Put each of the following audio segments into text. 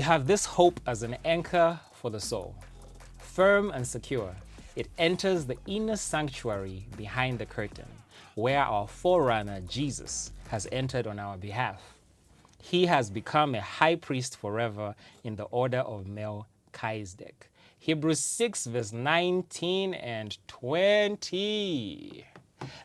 have this hope as an anchor for the soul. Firm and secure, it enters the inner sanctuary behind the curtain, where our forerunner, Jesus, has entered on our behalf. He has become a high priest forever in the order of Melchizedek. Hebrews 6, verse 19 and 20.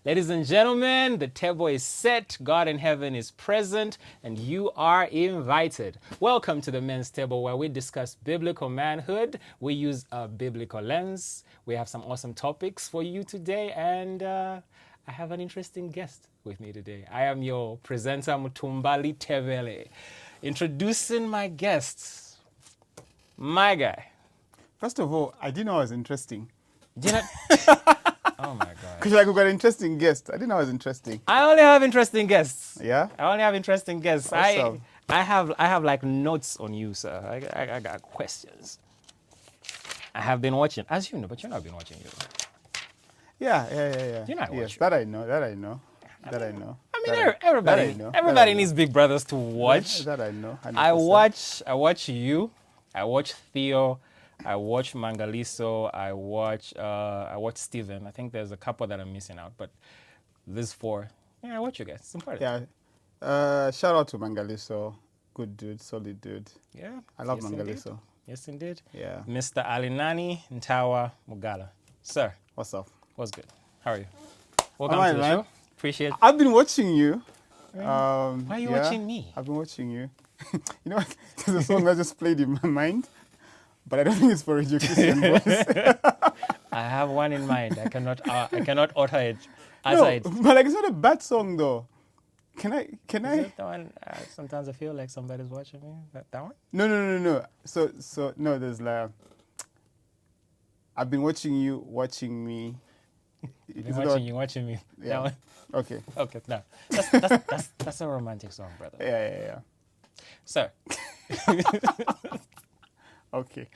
Ladies and gentlemen, the table is set, God in heaven is present, and you are invited. Welcome to the men's table, where we discuss biblical manhood. We use a biblical lens. We have some awesome topics for you today, and I have an interesting guest with me today. I am your presenter, Mutumbali Tevele. Introducing my guests, my guy. First of all, I didn't know I was interesting. Did I? Oh my God. Because like we got an interesting guest. I didn't know I was interesting. I only have interesting guests. Yeah? I only have interesting guests. Awesome. I have like notes on you, sir. I got questions. I have been watching, as you know, but you've not been watching you. Yeah. You're not yes, watching. that I know. I mean, everybody needs big brothers to watch. That I know. 100%. I watch you. I watch Theo. I watch Mangaliso. I watch Steven. I think there's a couple that I'm missing out, but these four. Yeah, I watch you guys. It's important. Yeah. Shout out to Mangaliso. Good dude, solid dude. Yeah. I love yes, Mangaliso. Indeed. Yes, indeed. Yeah. Mr. Alinani, Ntawa, Mugala. Sir, What's up? what's good? How are you? Welcome Am I to the right? show. Appreciate it. I've been watching you. Why are you watching me? I've been watching you. You know what? There's a song that just played in my mind, but I don't think it's for Radio Christian Voice. I have one in mind. I cannot utter it No, aside. but like it's not a bad song though. Can I? Is it the one? Sometimes I feel like somebody's watching me. That one? No. So no. There's like I've been watching you, watching me. Is it You watching me. Yeah. That one? Okay. Okay, no. That's a romantic song, brother. Yeah. Sir, Okay.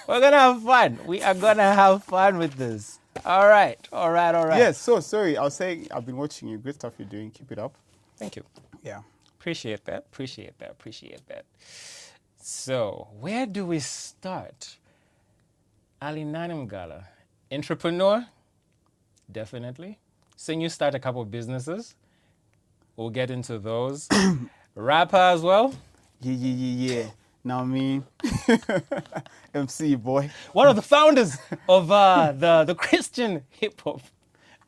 we're gonna have fun. We are gonna have fun with this. All right. Yes. So sorry. I was saying I've been watching you. Great stuff you're doing. Keep it up. Thank you. Yeah. Appreciate that. So, where do we start? Alinani Mugala, entrepreneur, definitely. Seen you start a couple of businesses. We'll get into those. Rapper as well. Yeah. Now me, MC boy. One of the founders of the Christian hip hop.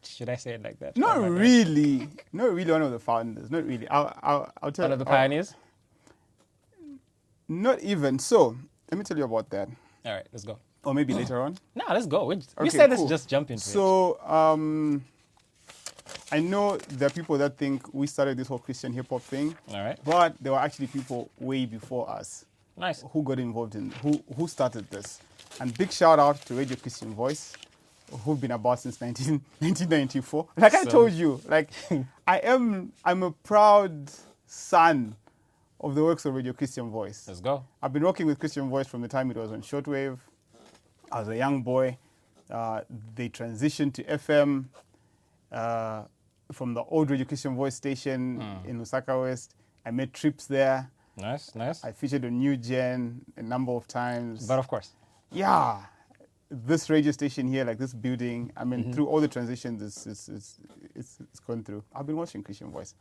Should I say it like that? Not Oh my God. really one of the founders. Not really. I'll tell. One of the pioneers. Not even. So let me tell you about that. All right, let's go. Or maybe later on. No, let's go. We Okay, said let's cool. just jump into it. So I know there are people that think we started this whole Christian hip hop thing, All right. but there were actually people way before us Nice. who got involved in who started this. And big shout out to Radio Christian Voice, who've been about since 1994. Like I So- told you, like I'm a proud son of the works of Radio Christian Voice. Let's go. I've been working with Christian Voice from the time it was on shortwave. I was a young boy. They transitioned to FM from the old Radio Christian Voice station in Lusaka West. I made trips there. Nice. I featured on New Gen a number of times. But of course. Yeah, this radio station here, like this building, I mean, through all the transitions it's gone through. I've been watching Christian Voice.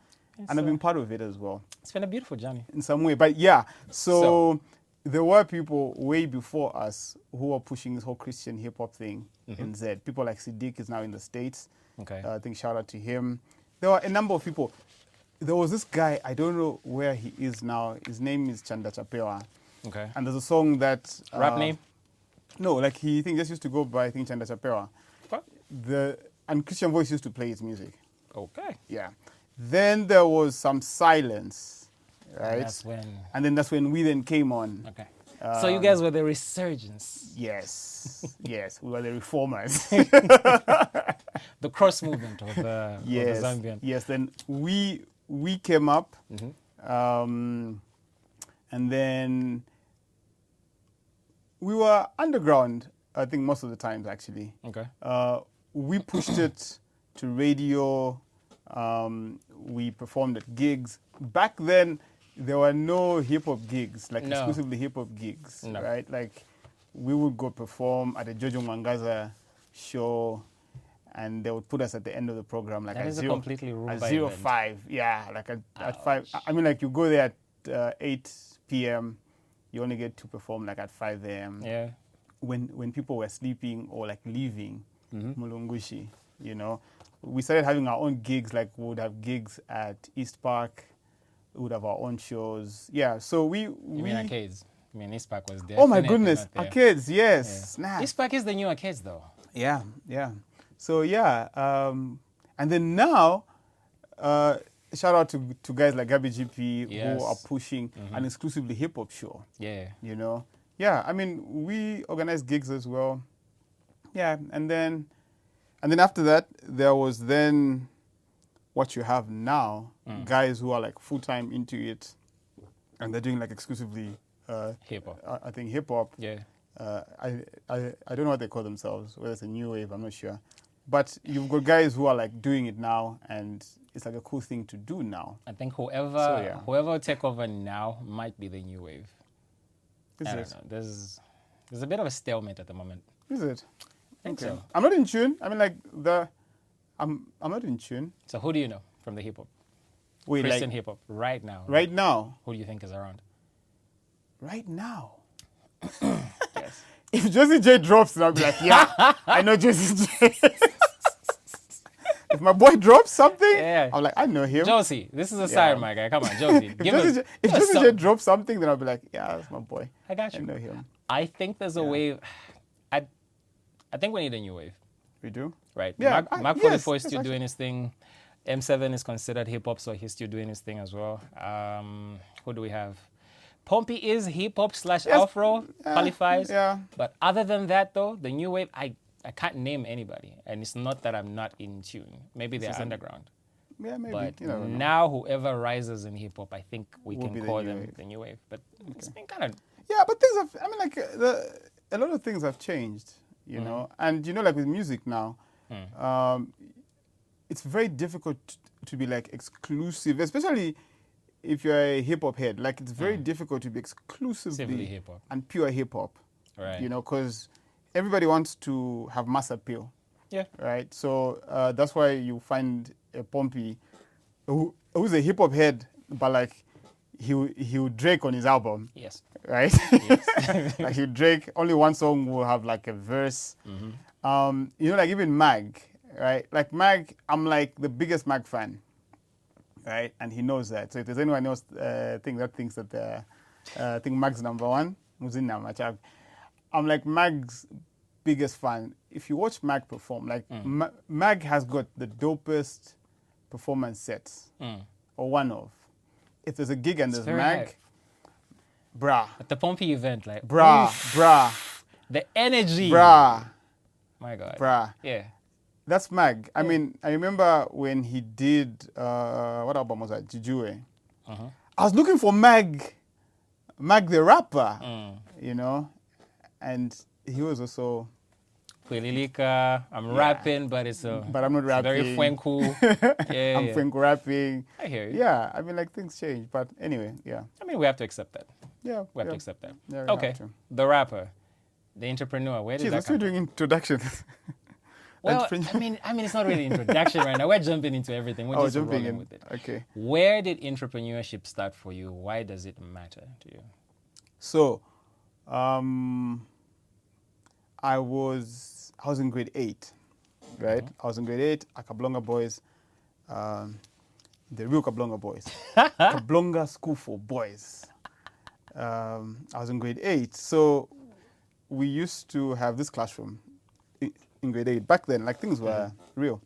And I've been part of it as well. It's been a beautiful journey. In some way. But yeah, so there were people way before us who were pushing this whole Christian hip hop thing in Z. People like Siddiq is now in the States. Okay. I think shout out to him. There were a number of people. There was this guy, I don't know where he is now. His name is Chanda Chapewa. Okay. And there's a song that... Rap name? No, like he just used to go by, I think, Chanda Chapewa. What? And Christian Voice used to play his music. Okay. Yeah. Then there was some silence, right? And that's when we then came on. Okay. So you guys were the resurgence. Yes, we were the reformers. The cross movement of the Zambian. Yes, then we came up, and then we were underground, I think most of the times actually. Okay. We pushed it to radio. We performed at gigs. Back then, there were no hip hop gigs, like No. exclusively hip hop gigs, No. right? Like we would go perform at a Jojo Mwangaza show, and they would put us at the end of the program, like That at is a zero, completely at Roomba 05. Yeah, like at 5. Ouch. I mean, like you go there at 8 p.m. You only get to perform like at 5 a.m. Yeah. When people were sleeping or like leaving Mm-hmm. Mulungushi, you know. We started having our own gigs, like we would have gigs at East Park, we would have our own shows. Yeah, so we You mean arcades? I mean, East Park was there. oh my goodness, arcades, yes. Yeah. Snap. East Park is the new arcades, though. Yeah, yeah. So yeah, and then now, shout out to guys like Gabby GP Yes. who are pushing an exclusively hip hop show. Yeah. You know, yeah. I mean, we organize gigs as well. Yeah, and then after that, there was then what you have now, guys who are like full time into it, and they're doing like exclusively Hip hop. I think hip hop. Yeah. I don't know what they call themselves, whether it's a new wave, I'm not sure. But you've got guys who are like doing it now, and it's like a cool thing to do now. I think whoever yeah. whoever take over now might be the new wave. Is I it? don't know. There's a bit of a stalemate at the moment. Is it? I think so. I'm not in tune. I mean, like I'm not in tune. So who do you know from the hip hop? Wait, Christian like hip hop right now. right now? Who do you think is around? Right now. Yes. If Josie J drops, then I'll be like, yeah, I know Josie J. If my boy drops something, Yeah. I'm like, I know him. Josie, this is a sign, my guy. Come on, Josie. If Josie J drops something, then I'll be like, yeah, that's my boy. I got I you. know him. I think there's a wave. I think we need a new wave, We do? right? Yeah, Mark yes, 44 is yes, still actually. doing his thing. M7 is considered hip hop, so he's still doing his thing as well. Who do we have? Pompey is hip hop / Afro, qualifies. Yeah. But other than that, though, the new wave, I can't name anybody. And it's not that I'm not in tune. Maybe they're underground. Yeah, maybe. But You never know. now, whoever rises in hip hop, I think we Will can be the call new them wave. the new wave. But it's been kind of. Yeah, but things have, I mean, like, a lot of things have changed, you know? And, you know, like with music now, it's very difficult to be, like, exclusive, especially if you're a hip-hop head. Like, it's very difficult to be Exclusively exclusively hip-hop. and pure hip-hop, Right. you know, because everybody wants to have mass appeal, Yeah. right? So that's why you find a Pompey who's a hip-hop head, but, like, he would Drake on his album. Yes. Right? Like he Drake, only one song will have like a verse. You know, like even Mag, right? Like Mag, I'm like the biggest Mag fan, right? And he knows that. So if there's anyone else thinks that I think Mag's number one, Muzina Machab, I'm like Mag's biggest fan. If you watch Mag perform, like Mag has got the dopest performance sets, or one of. If there's a gig and there's very Mag, hype. bruh, At the Pompey event, like, bruh, the energy. bruh, My God. bruh. Yeah. That's Mag. I mean, I remember when he did, what album was that? Jijue. I was looking for Mag the rapper, you know, and he was also... Kwelilika, I'm rapping, but it's But I'm not it's very rapping. fwenku. Yeah, I'm Franco rapping. I hear you. Yeah, I mean, like, things change. But anyway, yeah. I mean, we have to accept that. Yeah. We have yeah. to accept that. Yeah, we Okay. have to. The rapper, the entrepreneur, where did Jeez, we're that still come from? doing introductions. Well, Entrepreneur. I mean, it's not really introduction right now. We're jumping into everything. We're just jumping rolling in. with it. Okay. Where did entrepreneurship start for you? Why does it matter to you? So, I was in grade 8, right? I was in grade 8, Akablonga boys, the real Kablonga boys. Kablonga School for Boys. I was in grade 8, so we used to have this classroom in grade 8. Back then, like, things were real.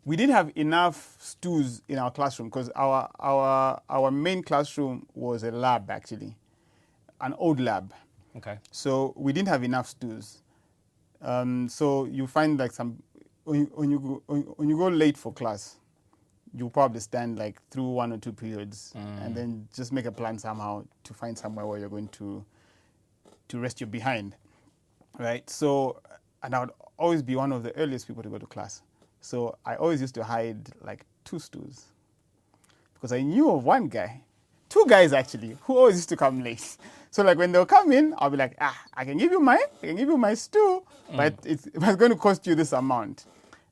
We didn't have enough stools in our classroom because our main classroom was a lab, actually, an old lab. Okay. So we didn't have enough stools. So you find like when you go late for class, you probably stand like through 1 or 2 periods and then just make a plan somehow to find somewhere where you're going to rest your behind, right? So, and I would always be one of the earliest people to go to class. So I always used to hide like 2 stools because I knew of one guy two guys actually who always used to come late. So like when they'll come in, I'll be like, I can give you my stew, but it's going to cost you this amount.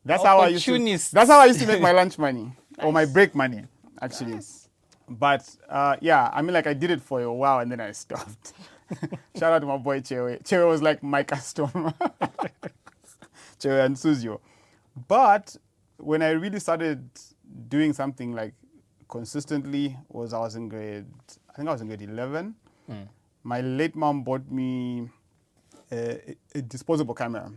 That's how I used to make my lunch money or my break money, actually. Nice. But I did it for a while and then I stopped. Shout out to my boy Chewe. Chewe was like my customer. Chewe and Suzio. But when I really started doing something like consistently I was in grade 11. My late mom bought me a disposable camera.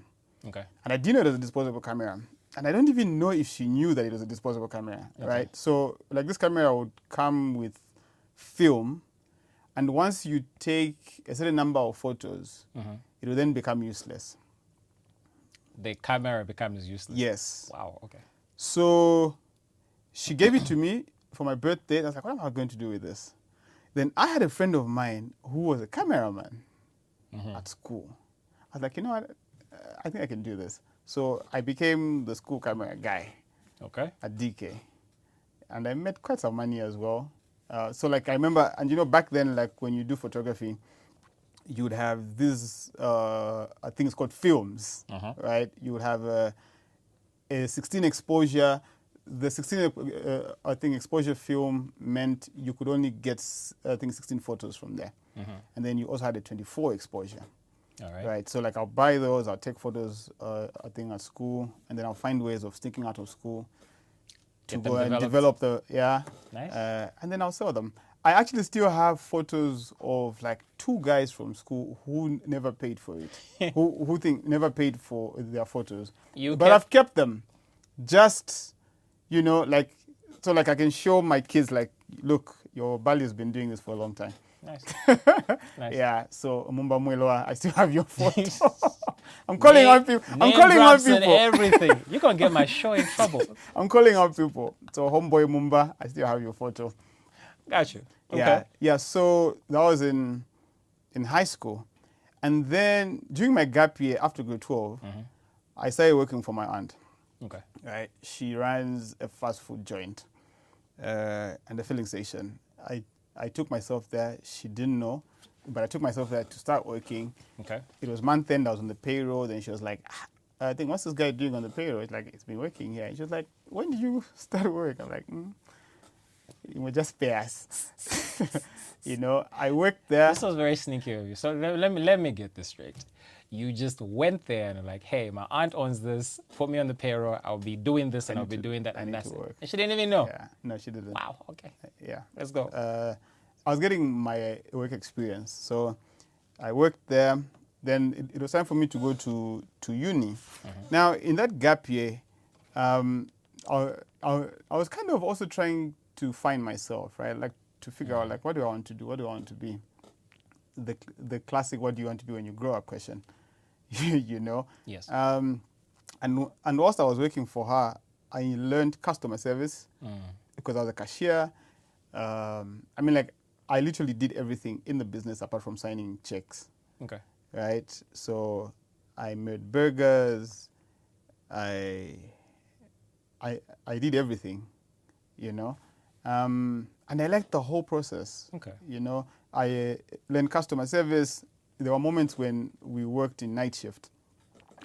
Okay. And I didn't know it was a disposable camera. And I don't even know if she knew that it was a disposable camera, right? So like this camera would come with film. And once you take a certain number of photos, it will then become useless. The camera becomes useless? Yes. Wow, okay. So she gave it to me for my birthday. I was like, what am I going to do with this? Then I had a friend of mine who was a cameraman at school. I was like, you know what? I think I can do this. So I became the school camera guy at DK. And I made quite some money as well. So like I remember, and you know, back then, like when you do photography, you would have these things called films, right? You would have a 16 exposure. The 16 exposure film meant you could only get 16 photos from there. And then you also had a 24 exposure. All right. Right. So like I'll buy those, I'll take photos at school, and then I'll find ways of sneaking out of school to go and develop Nice. and then I'll sell them. I actually still have photos of like two guys from school who never paid for it, who never paid for their photos. I've kept them, just like so like I can show my kids like, look, your Bali has been doing this for a long time. Nice. Nice. Yeah. So Mumba Mweloa, I still have your photo. I'm calling out people. I'm calling out people. And everything. You're gonna get my show in trouble. I'm calling out people. So homeboy Mumba, I still have your photo. Got you. Okay. Yeah. Yeah. So that was in high school, and then during my gap year after grade 12, I started working for my aunt. Okay. Right. She runs a fast food joint and a filling station. I took myself there. She didn't know, but I took myself there to start working. Okay. It was month end. I was on the payroll. Then she was like, I think, what's this guy doing on the payroll? It's like, it's been working here. And she was like, when did you start work? I'm like, it was just pay us. I worked there. This was very sneaky of you. So let me get this straight. You just went there and like, hey, my aunt owns this. Put me on the payroll. I'll be doing this and I'll be doing that. And that's it. And she didn't even know. Yeah. No, she didn't. Wow. Okay. Yeah. Let's go. I was getting my work experience. So I worked there. Then it was time for me to go to uni. Now, in that gap year, I was kind of also trying to find myself, right? Like to figure out, like, what do I want to do? What do I want to be? The classic, what do you want to be when you grow up question, Yes. And whilst I was working for her, I learned customer service because I was a cashier. I literally did everything in the business apart from signing checks. Okay. Right. So I made burgers. I did everything, and I liked the whole process. Okay. I learned customer service. There were moments when we worked in night shift,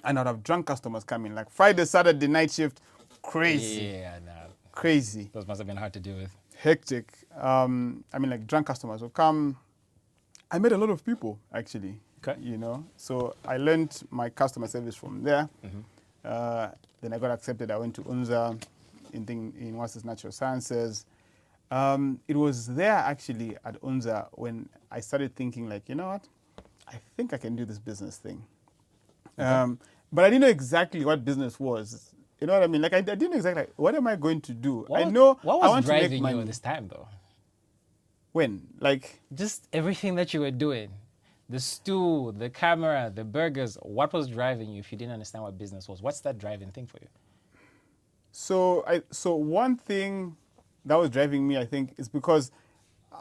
and I'd have drunk customers coming, like Friday, Saturday night shift, crazy. Yeah, no. Crazy. Those must have been hard to deal with. Hectic. Like drunk customers would come. I met a lot of people, actually. Okay. So I learned my customer service from there. Then I got accepted. I went to UNZA in Master's Natural Sciences. It was there actually at UNZA when I started thinking like, you know what? I think I can do this business thing. Okay. But I didn't know exactly what business was. You know what I mean? Like I didn't know exactly what am I going to do. What I know what I was want to make driving money. you at this time though? When? Like Just everything that you were doing. The stew, the camera, the burgers. What was driving you if you didn't understand what business was? What's that driving thing for you? so one thing that was driving me, I think, is because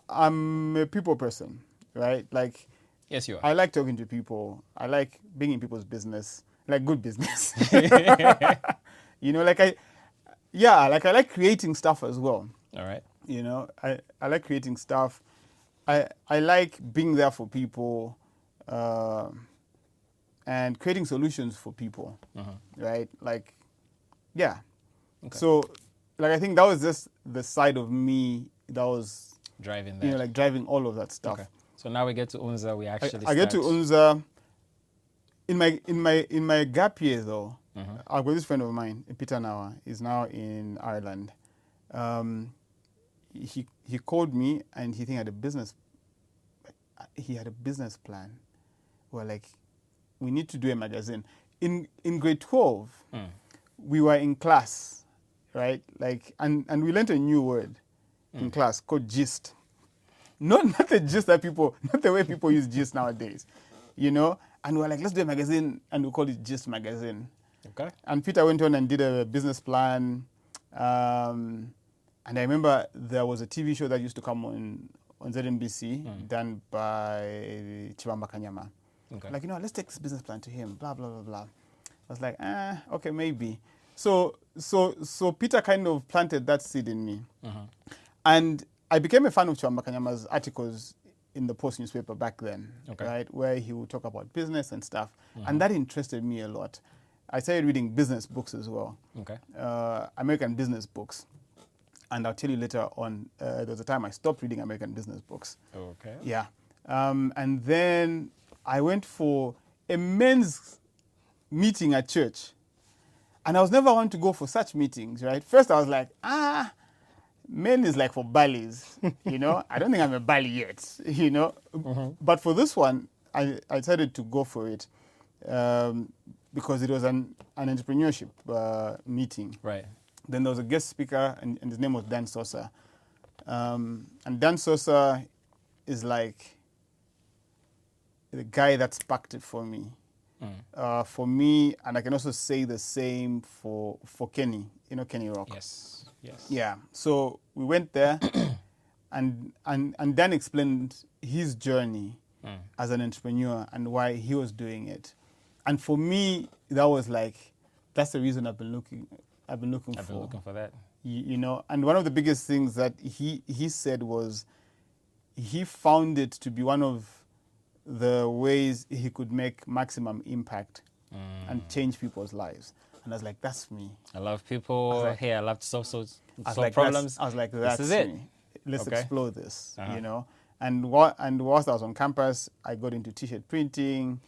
I'm a people person, right? Like Yes, you are. I like talking to people. I like being in people's business, like good business. I like creating stuff as well. All right. I like creating stuff. I like being there for people and creating solutions for people, right? Like, yeah. Okay. So, like, I think that was just the side of me that was Driving that. you know, like driving all of that stuff. Okay. So now we get to Unza. We actually I get to Unza. In my gap year though, I've got this friend of mine, Peter Ntawa. He's now in Ireland. He called me and he had a business. He had a business plan. We're like, we need to do a magazine. In grade 12, we were in class, right? Like, and we learned a new word in class called gist. Not the gist that people, not the way people use gist nowadays, you know. And we were like, let's do a magazine, and we called it Gist Magazine. Okay. And Peter went on and did a business plan. And I remember there was a TV show that used to come on ZNBC done by Chibamba Kanyama. Okay. Like, you know, let's take this business plan to him, blah, blah, blah, blah. I was like, okay, maybe. So Peter kind of planted that seed in me. And I became a fan of Chibamba Kanyama's articles in the Post newspaper back then, right, where he would talk about business and stuff. And that interested me a lot. I started reading business books as well, American business books. And I'll tell you later on, there was a time I stopped reading American business books. Okay. Yeah. And then I went for a men's meeting at church. And I was never one to go for such meetings, right? First I was like, men is like for Balis, you know. I don't think I'm a Bali yet, you know. But for this one, I decided to go for it because it was an entrepreneurship meeting. Right. Then there was a guest speaker, and his name was Dan Sosa. And Dan Sosa is like the guy that sparked it for me. For me, and I can also say the same for Kenny, you know, Kenny Rock. Yes. Yes. Yeah. So we went there, and Dan explained his journey as an entrepreneur and why he was doing it. And for me, that was like, that's the reason I've been looking for. I've been looking for that. You know, and one of the biggest things that he said was he found it to be one of the ways he could make maximum impact and change people's lives. And I was like, that's me. I love people. I love to solve like, problems. I was like, that's this is it. me. Let's explore this, you know. And whilst I was on campus, I got into T-shirt printing.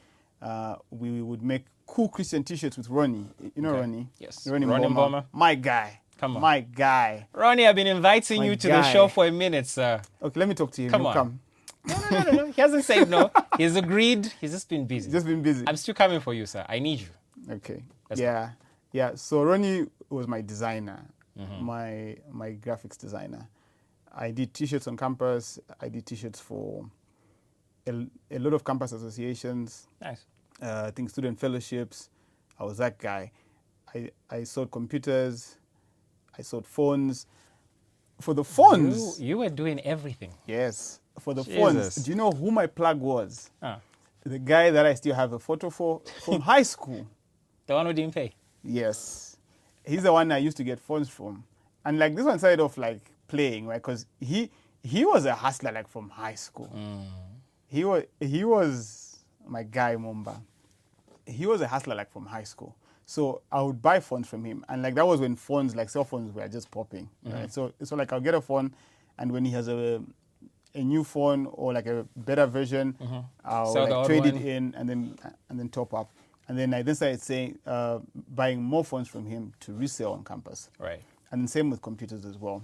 We would make cool Christian T-shirts with Ronnie. You know Ronnie? Yes. Ronnie Mboma. Mboma. My guy. Come on. My guy. Ronnie, I've been inviting you to the show for a minute, sir. Okay, let me talk to him. Come on. No. He hasn't said no. He's agreed. He's just been busy. Just been busy. I'm still coming for you, sir. I need you. Okay. Yeah. So Ronnie was my designer, my graphics designer. I did T-shirts on campus. I did T-shirts for a lot of campus associations. Nice. I think student fellowships. I was that guy. I sold computers. I sold phones. For the phones... You were doing everything. Yes. For the phones, do you know who my plug was? The guy that I still have a photo for from high school. The one who didn't pay? Yes. He's the one I used to get phones from. And like this one started off like playing, right? Because he was a hustler like from high school. He was my guy, Mumba. He was a hustler like from high school. So I would buy phones from him. And like that was when phones, like cell phones were just popping. Right? So like I'll get a phone, and when he has a new phone or like a better version, I'll like trade it in and then top up. And then I started buying more phones from him to resell on campus. Right. And then same with computers as well.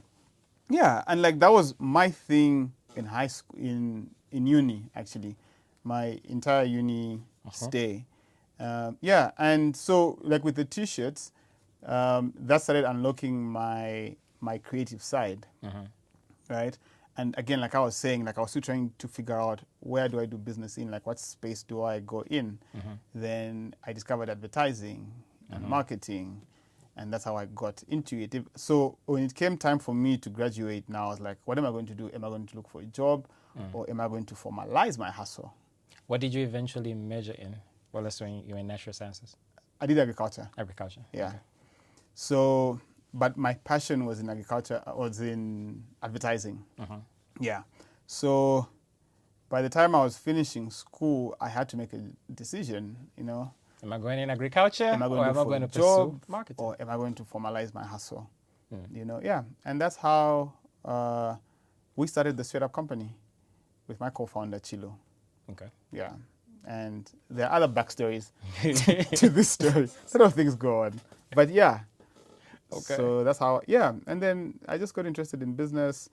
Yeah, and like that was my thing in high school, in uni actually, my entire uni stay. And so like with the T-shirts, that started unlocking my creative side, right? And again, like I was saying, like I was still trying to figure out where do I do business in, like what space do I go in? Then I discovered advertising and marketing, and that's how I got into it. So when it came time for me to graduate now, I was like, what am I going to do? Am I going to look for a job or am I going to formalize my hustle? What did you eventually major in? Well, that's when you were in natural sciences. I did agriculture. Agriculture. Yeah. Okay. So, but my passion was in agriculture, was in advertising. Yeah. So by the time I was finishing school, I had to make a decision, Am I going in agriculture am I going or to am look I for going a to job pursue marketing? or am I going to formalize my hustle? Yeah. And that's how we started the Str8up Company with my co-founder, Chilo. Okay. Yeah. And there are other backstories to this story. A lot of things go on. But yeah. Okay. So that's how, And then I just got interested in business.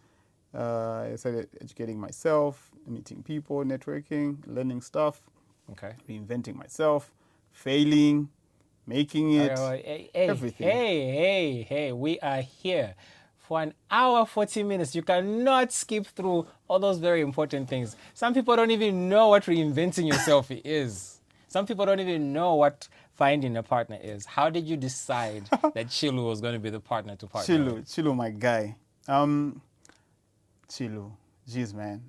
I started educating myself, meeting people, networking, learning stuff, Okay. reinventing myself, failing, making it, everything. Hey, we are here for an hour, 40 minutes. You cannot skip through all those very important things. Some people don't even know what reinventing yourself is. Some people don't even know what finding a partner is. How did you decide that Chilu was going to be the partner to partner with? Chilo, my guy. Chilo, jeez, man.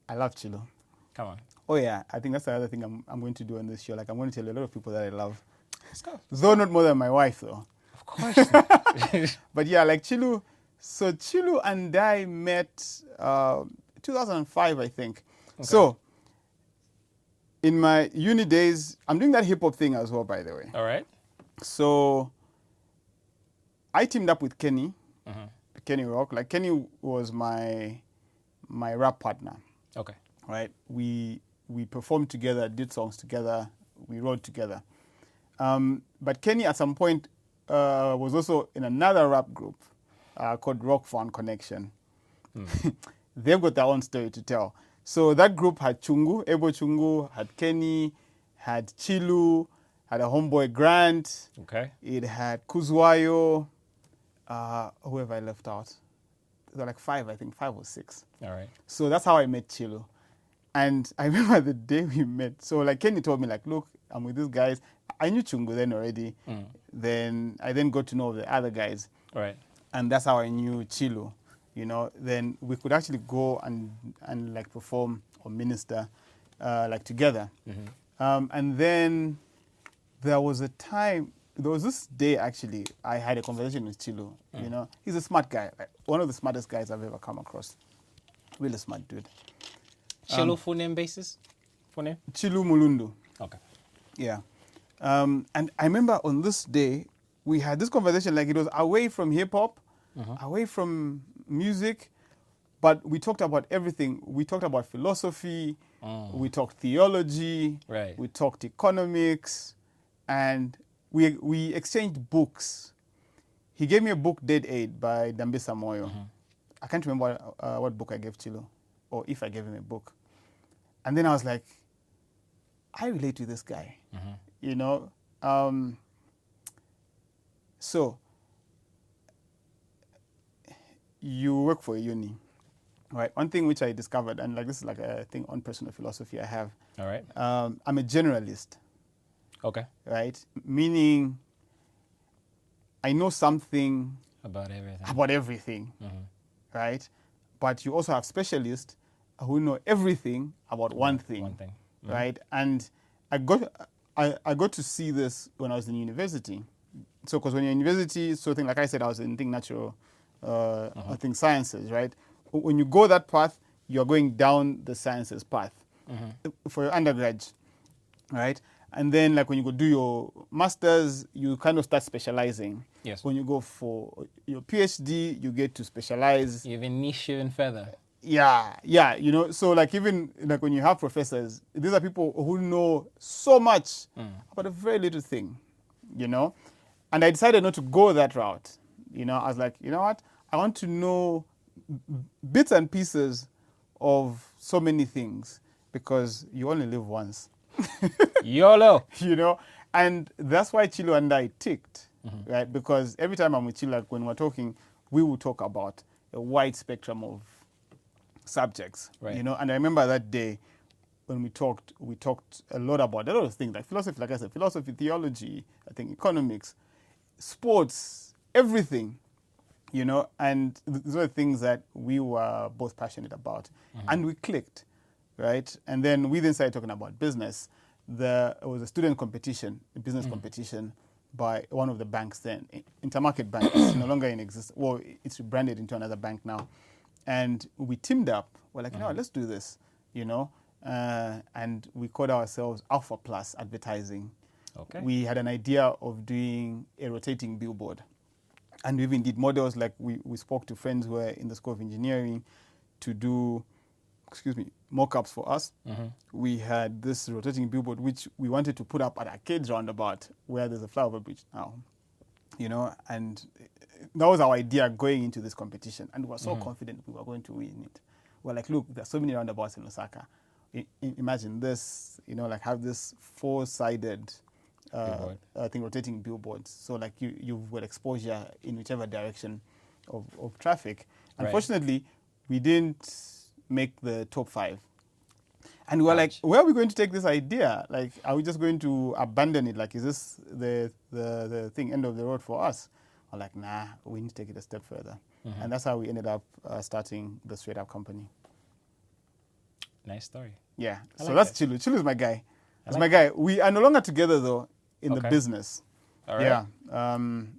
I love Chilo. Come on. Oh, yeah. I think that's the other thing I'm going to do on this show. Like, I'm going to tell a lot of people that I love. Let's go. Though not more than my wife, though. Of course. But yeah, like Chilu. So Chilu and I met 2005, I think. Okay. So in my uni days, I'm doing that hip hop thing as well, by the way. All right. So I teamed up with Kenny, Kenny Rock. Like Kenny was my rap partner. Okay. Right. We performed together, did songs together, we wrote together. But Kenny at some point was also in another rap group called Rock Fan Connection. They've got their own story to tell. So that group had Chungu, Ebo Chungu, had Kenny, had Chilu, had a homeboy Grant. Okay. It had Kuzwayo. Who have I left out? There were like 5 or 6. All right. So that's how I met Chilu. And I remember the day we met. So like Kenny told me, like, look, I'm with these guys. I knew Chungu then already. Then I got to know the other guys. Right. And that's how I knew Chilu. Then we could actually go and like perform or minister like together. And then there was this day actually I had a conversation with Chilu. He's a smart guy, like one of the smartest guys I've ever come across. Really smart dude. Chilu full name basis? Full name? Chilu Mulundu. Okay. Yeah. And I remember on this day, we had this conversation, like it was away from hip hop, away from music, but we talked about everything. We talked about philosophy, we talked theology, right. We talked economics, and we exchanged books. He gave me a book, Dead Aid, by Dambisa Moyo. I can't remember what book I gave Chilo, or if I gave him a book. And then I was like, I relate to this guy, So you work for a uni, right? One thing which I discovered, and like this is like a thing on personal philosophy I have. All right. I'm a generalist. Okay. Right? Meaning I know something about everything. Right? But you also have specialists who know everything about one thing. Right? And I got to see this when I was in university. So, because when you're in university, so like I said, I was in natural, sciences, right? When you go that path, you're going down the sciences path for your undergrad, right? And then, like when you go do your masters, you kind of start specializing. Yes. When you go for your PhD, you get to specialize. You even niche even further. Yeah. So like even like when you have professors, these are people who know so much about a very little thing, And I decided not to go that route. I was like, you know what? I want to know bits and pieces of so many things because you only live once. YOLO. And that's why Chilo and I ticked, right? Because every time I'm with Chilo, like when we're talking, we will talk about a wide spectrum of subjects, right. And I remember that day when we talked a lot about a lot of things, like philosophy, like I said, philosophy, theology, I think economics, sports, everything, and those are things that we were both passionate about. And we clicked, right? And then we then started talking about business. There was a student competition, a business competition by one of the banks then, Intermarket Bank. It's no longer in existence. Well, it's rebranded into another bank now. And we teamed up. We're like, let's do this. you know, and we called ourselves Alpha Plus Advertising. Okay. We had an idea of doing a rotating billboard. And we even did models, like we spoke to friends who were in the School of Engineering to do, mock-ups for us. We had this rotating billboard, which we wanted to put up at Arcades Roundabout, where there's a flyover bridge now, you know, and that was our idea going into this competition. And we were so confident we were going to win it. We're like, look, there's so many roundabouts in Lusaka. Imagine this, you know, like have this four-sided rotating billboards. So like you've got exposure in whichever direction of traffic. Right. Unfortunately, we didn't make the top 5. And we were like, where are we going to take this idea? Like, are we just going to abandon it? Like, is this the thing, end of the road for us? We're like, nah, we need to take it a step further. And that's how we ended up starting the Str8up Company. Nice story. Yeah. I So like that's Chilu. Chilu is my guy. That's my guy. We are no longer together, though, in the business. All right.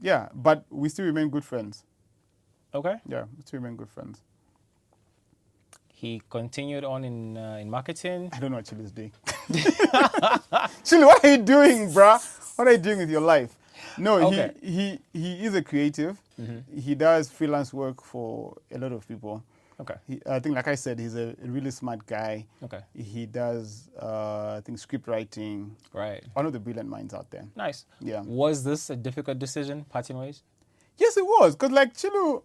Yeah. But we still remain good friends. Okay. Yeah, we still remain good friends. He continued on in marketing. I don't know what Chilu is doing. Chilu, what are you doing, bruh? What are you doing with your life? No, Okay. he is a creative. He does freelance work for a lot of people. Okay. I think, like I said, he's a really smart guy. Okay. He does, I think, script writing. Right. One of the brilliant minds out there. Nice. Yeah. Was this a difficult decision, parting ways? Yes, it was. Because, like, Chilu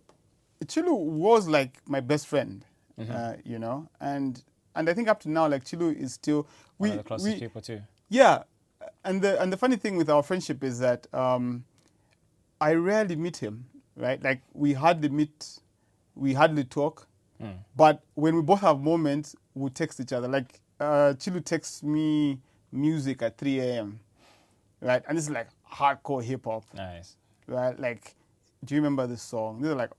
was, like, my best friend, you know. And I think up to now, like, Chilu is still... One of the closest people, too. Yeah. And the funny thing with our friendship is that I rarely meet him, right? Like, we hardly meet, we hardly talk. But when we both have moments, we text each other. Like, Chilu texts me music at 3 a.m., right? And it's like hardcore hip-hop. Nice. Right? Like, do you remember this song? These are like,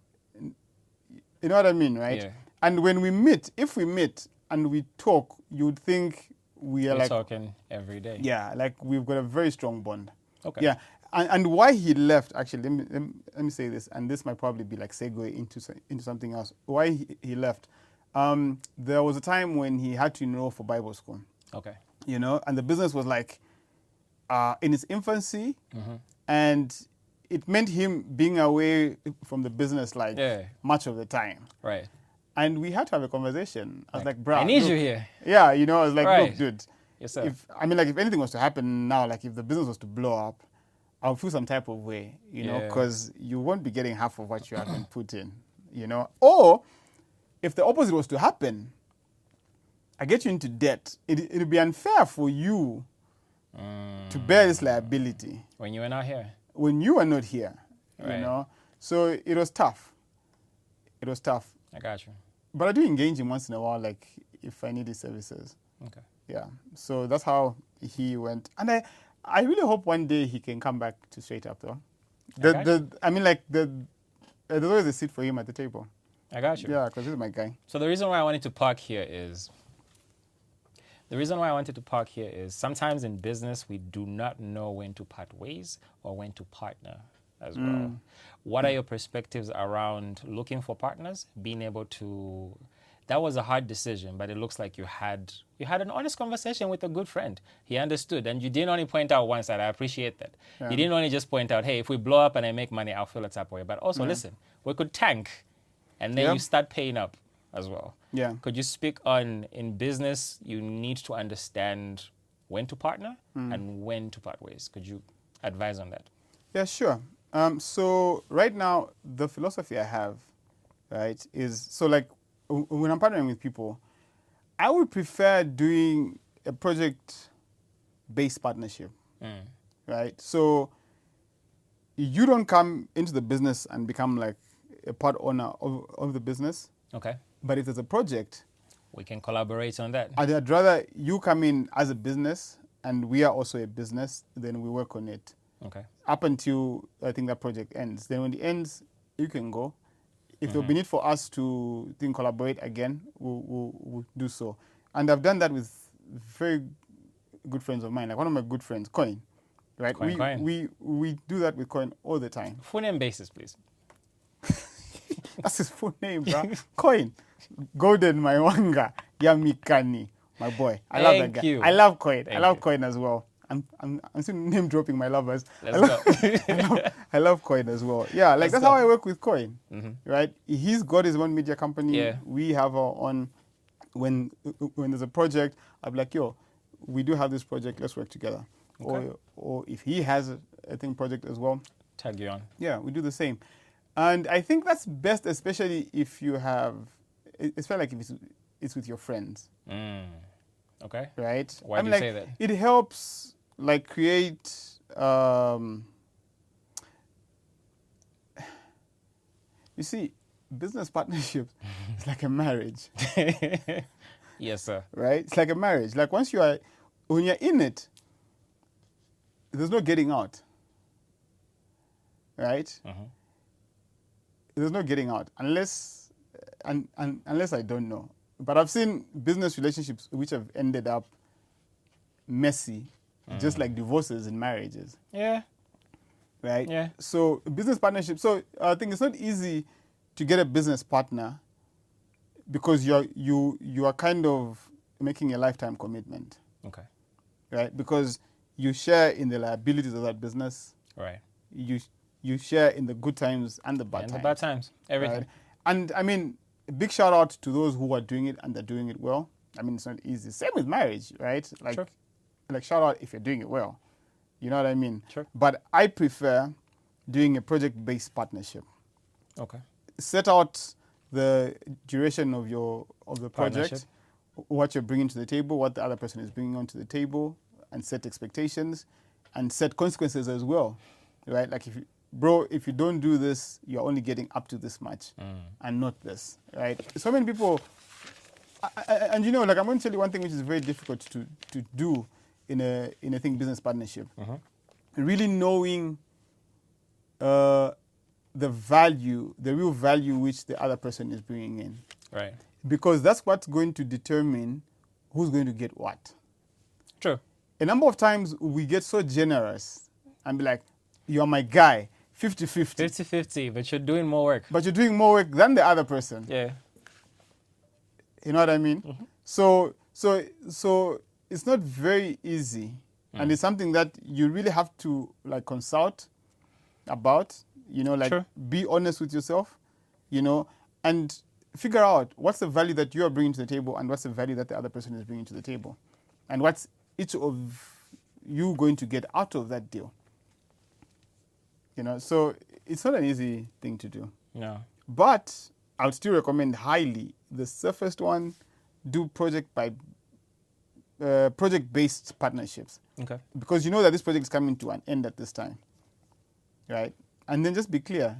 you know what I mean, right? Yeah. And when we meet, if we meet and we talk, you'd think we are We're like... talking every day. Yeah, like we've got a very strong bond. Okay. Yeah. And why he left, actually, let me say this, and this might probably be like segue into something else. Why he left. There was a time when he had to enroll for Bible school. Okay. You know, and the business was like in its infancy, and it meant him being away from the business like much of the time. Right. And we had to have a conversation. I was like, bro, I need you here. Yeah, you know, I was like, Right. look, dude. Yes, sir. If anything was to happen now, like if the business was to blow up, I'll feel some type of way, you know, because you won't be getting half of what you have been put in, you know. Or if the opposite was to happen, I get you into debt. It'd be unfair for you to bear this liability When you were not here. when you are not here, Right. you know. So it was tough. It was tough. I got you. But I do engage him once in a while, like if I need his services. Okay. Yeah. So that's how he went. And I really hope one day he can come back to Str8up, though. There's always a seat for him at the table. I got you. Yeah, because he's my guy. So the reason why I wanted to park here is sometimes in business we do not know when to part ways or when to partner as well. What are your perspectives around looking for partners, being able to... That was a hard decision, but it looks like you had an honest conversation with a good friend. He understood, and you didn't only point out one side. I appreciate that. Yeah. You didn't only just point out, hey, if we blow up and I make money, I'll feel a type of way. But also, listen, we could tank, and then you start paying up as well. Yeah. Could you speak on, in business, you need to understand when to partner and when to part ways? Could you advise on that? Yeah, sure. So right now, the philosophy I have, right, is so like when I'm partnering with people, I would prefer doing a project-based partnership, right? So you don't come into the business and become like a part owner of the business. Okay. But if there's a project, We can collaborate on that. I'd rather you come in as a business and we are also a business, then we work on it. Okay. Up until I think that project ends. Then when it ends, you can go. If there'll be need for us to collaborate again, we'll do so. And I've done that with very good friends of mine. Like one of my good friends, Coin, right? We do that with Coin all the time. Full name basis, please. That's his full name, bro. Coin, Golden Maiwanga, Yamikani, my boy. I love that guy. Thank you. I love Coin. I Thank love you. Coin as well. I'm still name dropping my lovers. Let's go. I love Coin as well. Yeah, like Let's that's go. how I work with Coin. Right? He's got his own media company. Yeah. We have our own. When there's a project, I'll be like, yo, we do have this project. Let's work together. Okay. Or if he has a thing project as well, Tag you on. yeah, we do the same. And I think that's best, especially if you have. It's felt like if it's with your friends. Okay. Right? Why do you say that? It helps like create you see, business partnerships is like a marriage. Yes, sir. Right? It's like a marriage. Like when you're in it, there's no getting out. Right? There's no getting out unless I don't know. But I've seen business relationships which have ended up messy, just like divorces and marriages. Yeah. Right? Yeah. So business partnership. So I think it's not easy to get a business partner because you are kind of making a lifetime commitment. Okay. Right? Because you share in the liabilities of that business. Right. You share in the good times and the bad times. And the bad times. Everything. Right? And I mean, a big shout out to those who are doing it and they're doing it well. I mean, it's not easy. Same with marriage, right? Sure. Like shout out if you're doing it well. You know what I mean? Sure. But I prefer doing a project-based partnership. Okay. Set out the duration of the project, Partnership. what you're bringing to the table, what the other person is bringing onto the table, and set expectations and set consequences as well, right? Like if you don't do this, you're only getting up to this much and not this, right? So many people, and you know, like I'm going to tell you one thing which is very difficult to do in a business partnership. Really knowing the real value which the other person is bringing in. Right. Because that's what's going to determine who's going to get what. True. A number of times we get so generous and be like, you're my guy, 50-50. 50-50, but you're doing more work. But you're doing more work than the other person. Yeah. You know what I mean? So it's not very easy. And it's something that you really have to like consult about, you know, like Sure. be honest with yourself, you know, and figure out what's the value that you are bringing to the table and what's the value that the other person is bringing to the table. And what's each of you going to get out of that deal. You know, so it's not an easy thing to do. No. But I would still recommend highly the safest one, do project-based partnerships. Okay. Because you know that this project is coming to an end at this time, right? And then just be clear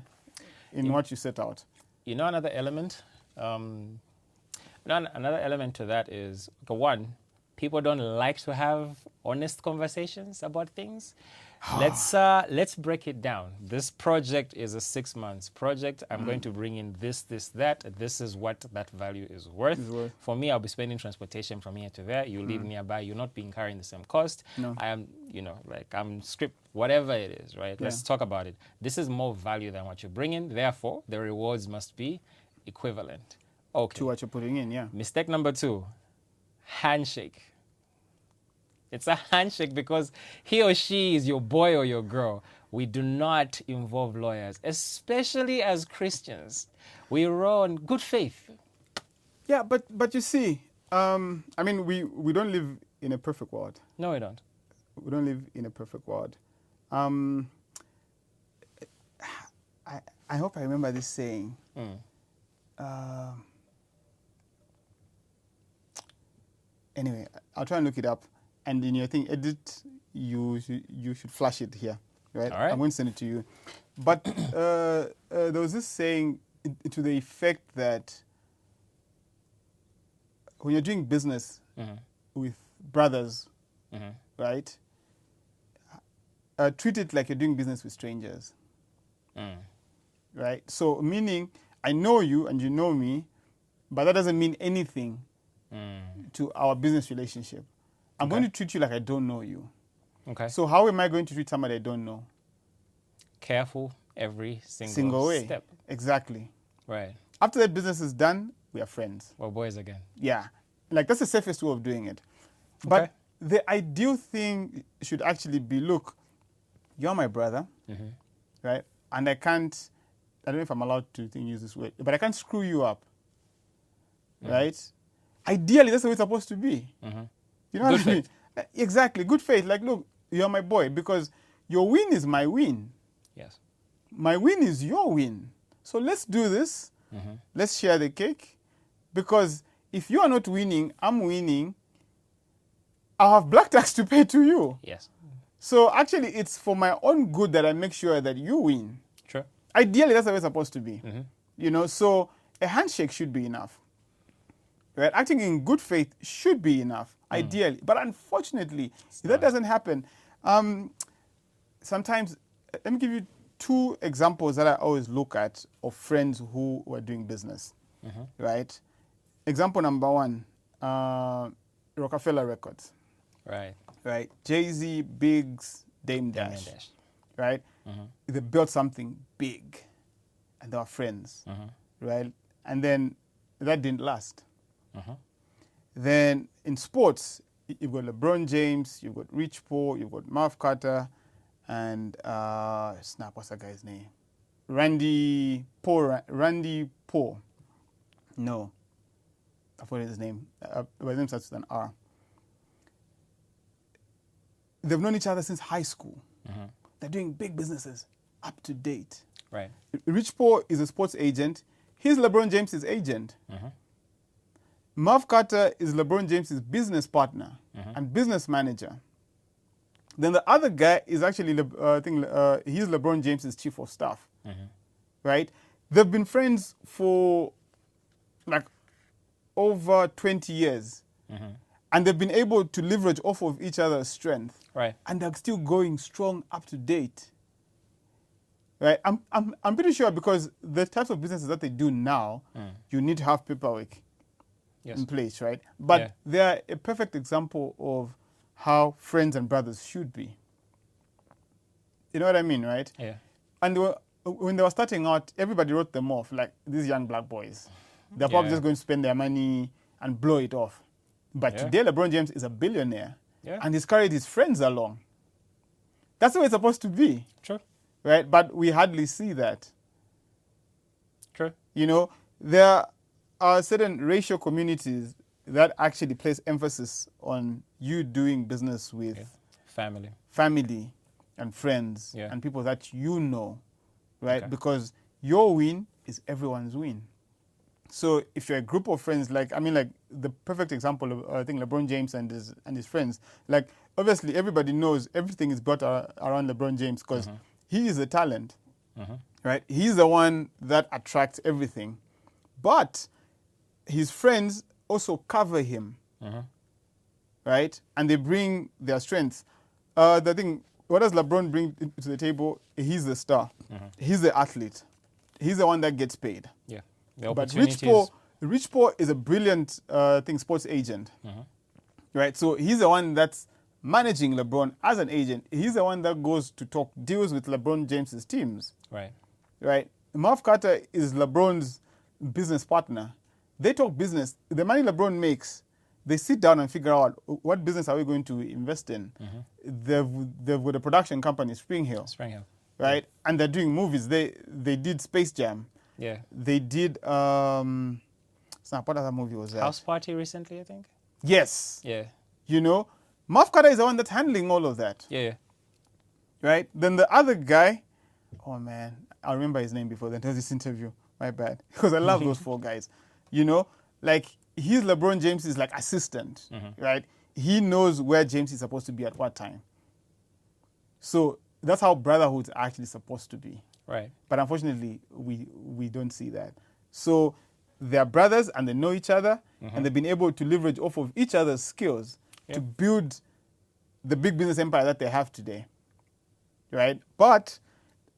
in what you set out. You know another element? Another element to that is, okay, one, people don't like to have honest conversations about things. Let's break it down. This project is a 6 months project. I'm going to bring in this, that. This is what that value is worth. For me, I'll be spending transportation from here to there. You live nearby. You're not being carrying the same cost. No. I am, I'm script, whatever it is, right? Yeah. Let's talk about it. This is more value than what you bring in. Therefore, the rewards must be equivalent. Okay. To what you're putting in, yeah. Mistake number 2, handshake. It's a handshake because he or she is your boy or your girl. We do not involve lawyers, especially as Christians. We run good faith. Yeah, but you see, I mean, we don't live in a perfect world. No, we don't. We don't live in a perfect world. I hope I remember this saying. Anyway, I'll try and look it up. And in your thing, edit, you should flash it here, right? All right. I'm going to send it to you. But there was this saying to the effect that when you're doing business with brothers, right, treat it like you're doing business with strangers, right? So meaning, I know you and you know me, but that doesn't mean anything to our business relationship. I'm going to treat you like I don't know you. Okay. So how am I going to treat somebody I don't know? Careful every single way. step. Exactly. Right. After that business is done, we are friends. We're boys again. Yeah. Like, that's the safest way of doing it. Okay. But the ideal thing should actually be, look, you're my brother, right? And I don't know if I'm allowed to use this word, but I can't screw you up, right? Ideally, that's the way it's supposed to be. You know Good what I mean? Exactly. Good faith. Like, look, you're my boy, because your win is my win. Yes. My win is your win. So let's do this. Let's share the cake. Because if you are not winning, I'm winning, I'll have black tax to pay to you. Yes. So actually, it's for my own good that I make sure that you win. True. Ideally, that's the way it's supposed to be. You know, so a handshake should be enough. Right? Acting in good faith should be enough, ideally. But unfortunately, if that doesn't happen, sometimes, let me give you 2 examples that I always look at of friends who were doing business. Right? Example number 1, Rockefeller Records. Right. Right? Jay-Z, Biggs, Dame Dash. Right? They built something big, and they were friends. Right? And then that didn't last. Then in sports, you've got LeBron James, you've got Rich Paul, you've got Marv Carter, and what's that guy's name? Randy Paul. No, I forgot his name. His name starts with an R. They've known each other since high school. They're doing big businesses, up to date. Right. Rich Paul is a sports agent. He's LeBron James' agent. Marv Carter is LeBron James' business partner and business manager. Then the other guy is actually, he's LeBron James' chief of staff. Right? They've been friends for like over 20 years. And they've been able to leverage off of each other's strength. Right. And they're still going strong, up to date. Right? I'm pretty sure, because the types of businesses that they do now, you need to have paperwork in place, right? But they're a perfect example of how friends and brothers should be. You know what I mean, right? Yeah. And when they were starting out, everybody wrote them off, like these young black boys. They're probably just going to spend their money and blow it off. But today, LeBron James is a billionaire, and he's carried his friends along. That's the way it's supposed to be. True. Right? But we hardly see that. True. You know, there are certain racial communities that actually place emphasis on you doing business with family and friends and people that you know, right? Because your win is everyone's win. So if you're a group of friends, like the perfect example of I think LeBron James and his friends, like obviously everybody knows everything is built around LeBron James because he is a talent, right? He's the one that attracts everything, but his friends also cover him, right? And they bring their strengths. The thing, what does LeBron bring to the table? He's the star. He's the athlete. He's the one that gets paid. Yeah. But Rich Paul is a brilliant sports agent, right? So he's the one that's managing LeBron as an agent. He's the one that goes to talk deals with LeBron James's teams, right? Marv Carter is LeBron's business partner. They talk business. The money LeBron makes, they sit down and figure out what business are we going to invest in. They've got a production company, Spring Hill, right? And they're doing movies. They did Space Jam. Yeah. They did, what other movie was that? House Party recently, I think. Yes. Yeah. You know, Marv Carter is the one that's handling all of that. Yeah. Right? Then the other guy, oh man, I remember his name before then. There's this interview. My bad. Because I love those 4 guys. You know, like he's LeBron James' like assistant, right? He knows where James is supposed to be at what time. So that's how brotherhood's actually supposed to be. Right. But unfortunately, we don't see that. So they're brothers and they know each other and they've been able to leverage off of each other's skills to build the big business empire that they have today. Right? But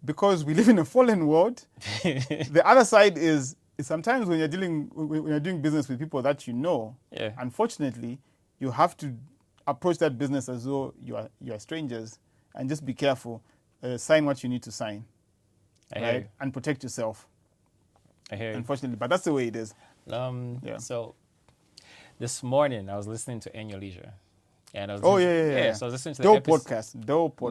because we live in a fallen world, the other side is sometimes when you're doing business with people that you know, unfortunately, you have to approach that business as though you are strangers and just be careful. Sign what you need to sign. Right? And protect yourself. I hear you. Unfortunately, but that's the way it is. So This morning, I was listening to In Your Leisure. And I was Oh, listening, yeah. So I was listening to Dope the episode. podcast. Dope podcast.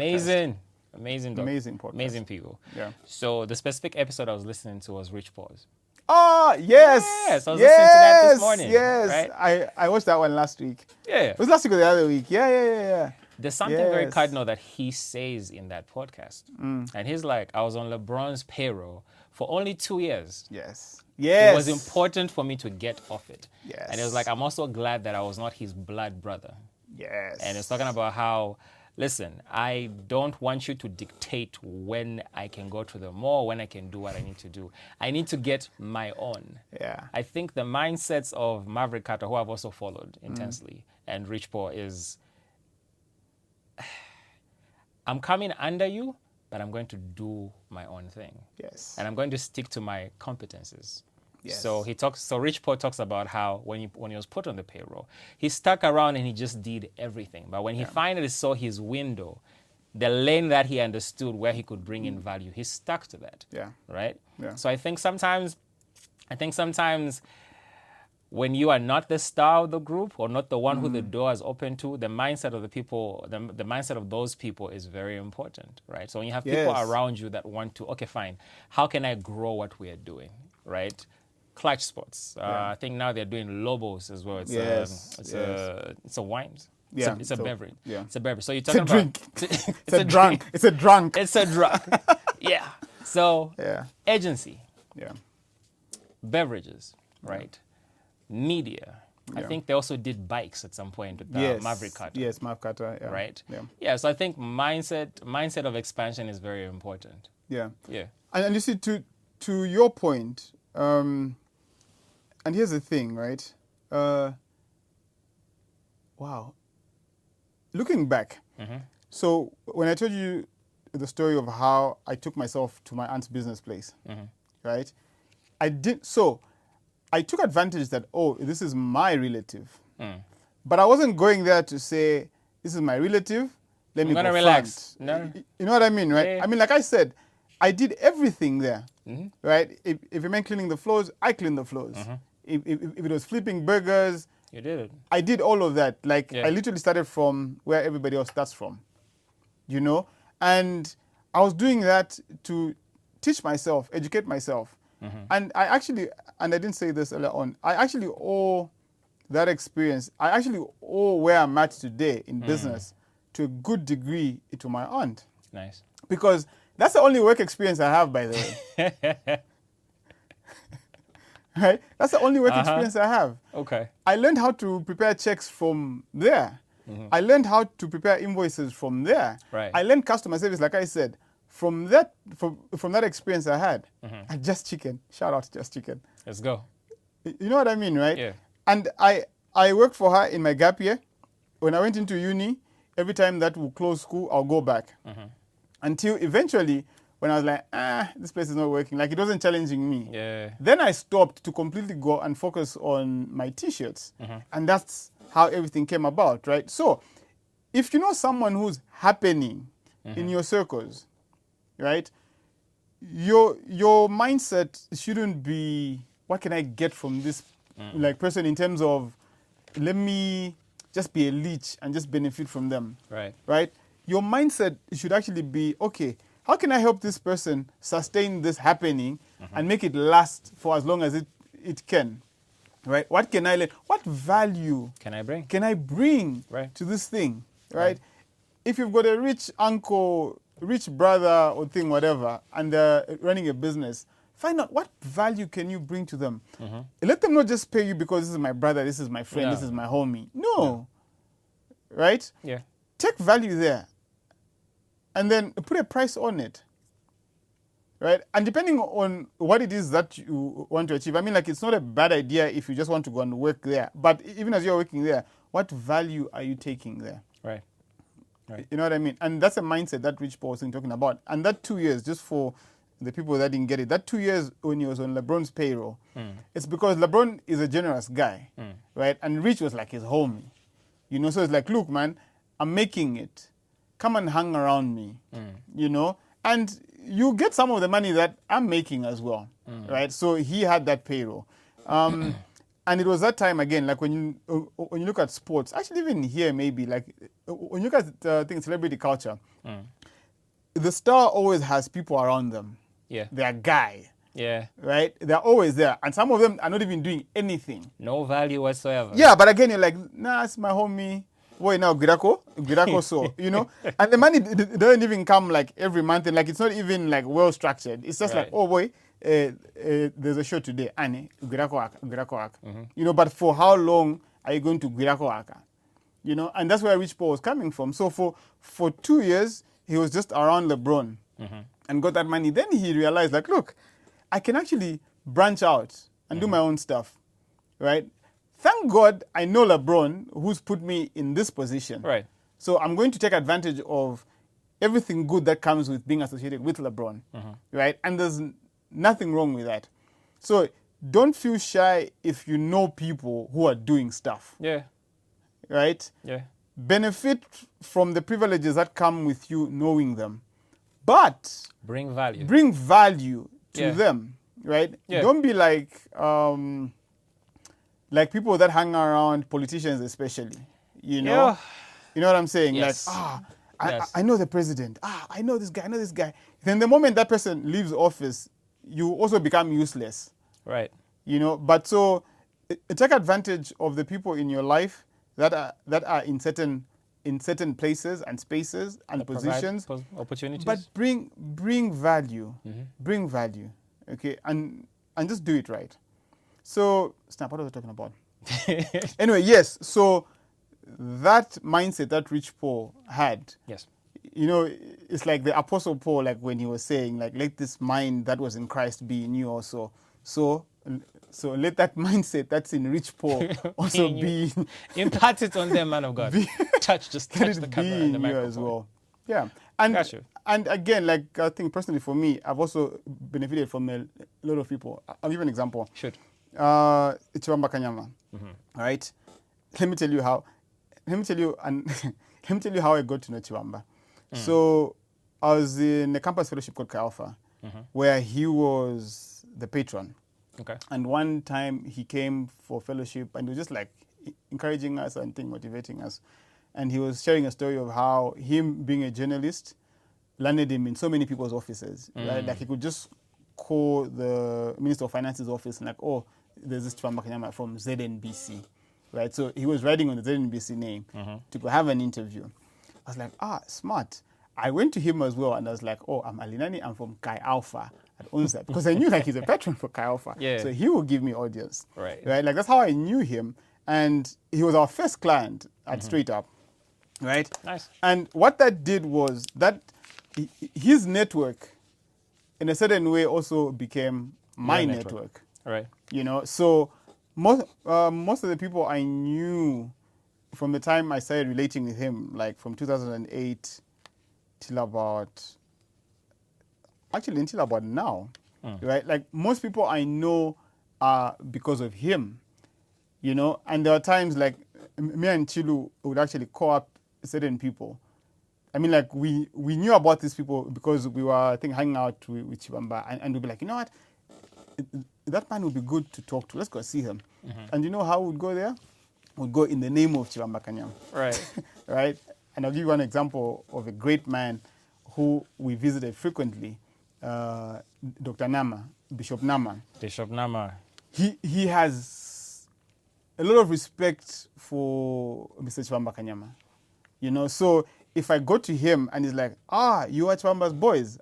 Amazing podcast. Amazing people. Yeah. So the specific episode I was listening to was Rich Paws. Oh, yes. Yes, I was listening to that this morning. Yes. Right? I watched that one last week. Yeah. It was last week or the other week. Yeah. There's something very cardinal that he says in that podcast. And he's like, I was on LeBron's payroll for only 2 years. Yes. It was important for me to get off it. Yes. And it was like, I'm also glad that I was not his blood brother. Yes. And it's talking about how, listen, I don't want you to dictate when I can go to the mall, when I can do what I need to do. I need to get my own. Yeah. I think the mindsets of Maverick Carter, who I've also followed intensely, and Rich Paul is, I'm coming under you, but I'm going to do my own thing. Yes. And I'm going to stick to my competences. Yes. So Rich Paul talks about how when he was put on the payroll, he stuck around and he just did everything. But when he finally saw his window, the lane that he understood where he could bring in value, he stuck to that. Yeah. Right? Yeah. So I think sometimes when you are not the star of the group or not the one who the door is open to, the mindset of the people, the mindset of those people is very important, right? So when you have people around you that want to, okay, fine, how can I grow what we are doing, right? Clutch Sports. I think now they're doing Lobos as well. It's a wine. Yeah, It's a beverage. Yeah. It's a beverage. So you're It's a talking drink. about It's a drunk. It's a drunk. It's a drunk. Yeah. So agency, Yeah. beverages, right? Media. I Yeah. think they also did bikes at some point with Maverick Carter. Yes, Maverick Carter. Yeah. Right? Yeah. So I think mindset of expansion is very important. Yeah. Yeah. And you see, to your point, and here's the thing, right? Wow. Looking back, so when I told you the story of how I took myself to my aunt's business place, right? I took advantage that, this is my relative. But I wasn't going there to say, this is my relative, let me go relax. No. You know what I mean, right? Yeah. I mean, like I said, I did everything there, right? If it meant cleaning the floors, I cleaned the floors. If it was flipping burgers, You did it. I did all of that. Like, I literally started from where everybody else starts from, you know? And I was doing that to teach myself, educate myself. And I didn't say this earlier on, I actually owe that experience, I actually owe where I'm at today in business to a good degree to my aunt. Nice. Because that's the only work experience I have, by the way. Right? That's the only work experience I have. Okay. I learned how to prepare checks from there. I learned how to prepare invoices from there. Right. I learned customer service, like I said, from that experience I had. At Just Chicken. Shout out to Just Chicken. Let's go. You know what I mean, right? Yeah. And I worked for her in my gap year. When I went into uni, every time that would close school, I'll go back. Until eventually, when I was like, this place is not working, like it wasn't challenging me. Yeah. Then I stopped to completely go and focus on my T-shirts. And that's how everything came about, right? So if you know someone who's happening in your circles, right, your mindset shouldn't be, what can I get from this like person in terms of, let me just be a leech and just benefit from them. Right. Right? Your mindset should actually be, okay, how can I help this person sustain this happening and make it last for as long as it can? Right? What can I learn? What value Can I bring? can I bring Right. to this thing? Right? If you've got a rich uncle, rich brother or thing, whatever, and they're running a business, find out what value can you bring to them. Let them not just pay you because this is my brother, this is my friend, this is my homie. No. Right? Yeah. Take value there. And then put a price on it. Right? And depending on what it is that you want to achieve, I mean, like, it's not a bad idea if you just want to go and work there. But even as you're working there, what value are you taking there? Right. Right. You know what I mean? And that's a mindset that Rich Paul was talking about. And that 2 years, just for the people that didn't get it, that 2 years when he was on LeBron's payroll, it's because LeBron is a generous guy, right? And Rich was like his homie. You know, so it's like, look, man, I'm making it. Come and hang around me, you know? And you get some of the money that I'm making as well, right? So he had that payroll. And it was that time again, like when you look at sports, actually even here maybe, like when you look at celebrity culture, the star always has people around them. Yeah. Their guy. Yeah. Right? They're always there. And some of them are not even doing anything. No value whatsoever. Yeah, but again, you're like, nah, it's my homie. Boy, now, Girako so, you know? And the money doesn't even come like every month. And like, it's not even like well structured. It's just Right. like, oh boy, there's a show today. Ane, Girako aka. You know, but for how long are you going to Girako aka? You know, and that's where Rich Paul was coming from. So for 2 years, he was just around LeBron and got that money. Then he realized, like, look, I can actually branch out and do my own stuff, right? Thank God I know LeBron, who's put me in this position. Right. So I'm going to take advantage of everything good that comes with being associated with LeBron, right? And there's nothing wrong with that. So don't feel shy if you know people who are doing stuff. Yeah. Right? Yeah. Benefit from the privileges that come with you knowing them. But Bring value. bring value to Yeah. them, right? Yeah. Don't be like people that hang around politicians, especially. You know, Yeah. you know what I'm saying? Yes. Like, Yes. I know the president. I know this guy. I know this guy. Then the moment that person leaves office, you also become useless. Right. You know, but so take advantage of the people in your life that are in certain places and spaces and positions. Opportunities. But bring value. Bring value. Okay, and just do it right. So, Snap, what was I talking about? Anyway, yes. So that mindset that Rich Paul had, Yes. you know, it's like the Apostle Paul, like when he was saying, like, let this mind that was in Christ be in you also. So let that mindset that's in Rich Paul also be Impart it on them, man of God. touch the let it camera be and the in you microphone. as well. Yeah. And Got you. and again, like I think personally for me, I've also benefited from a lot of people. I'll give you an example. Should. Chiwamba Kanyama. All right. Let me tell you how I got to know Chiwamba. So I was in a campus fellowship called Chi Alpha, where he was the patron. Okay. And one time he came for fellowship and he was just like encouraging us and motivating us. And he was sharing a story of how him being a journalist landed him in so many people's offices. Right? Like he could just call the Minister of Finance's office and like, oh, there's this Chiwamba Kanyama from ZNBC. Right? So he was writing on the ZNBC name to go have an interview. I was like, smart. I went to him as well and I was like, oh, I'm Alinani, I'm from Chi Alpha at Unza. Because I knew like he's a patron for Chi Alpha. Yeah. So he will give me audience. Right. Like that's how I knew him. And he was our first client at Str8up. Right? Nice. And what that did was that his network in a certain way also became my Your network. Right. You know, so most of the people I knew from the time I started relating with him, like from 2008 till about now, right? Like most people I know are because of him, you know. And there are times like me and Chilu would actually call up certain people. I mean, like we knew about these people because we were, I think, hanging out with Chiwamba, and we'd be like, you know what, that man would be good to talk to. Let's go see him. And you know how we'd go there? We'd go in the name of Chiwamba Kanyama. Right. Right? And I'll give you one example of a great man who we visited frequently, Dr. Nama, Bishop Nama. Bishop Nama. He has a lot of respect for Mr. Chiwamba Kanyama. You know, so if I go to him and he's like, you are Chiwamba's boys.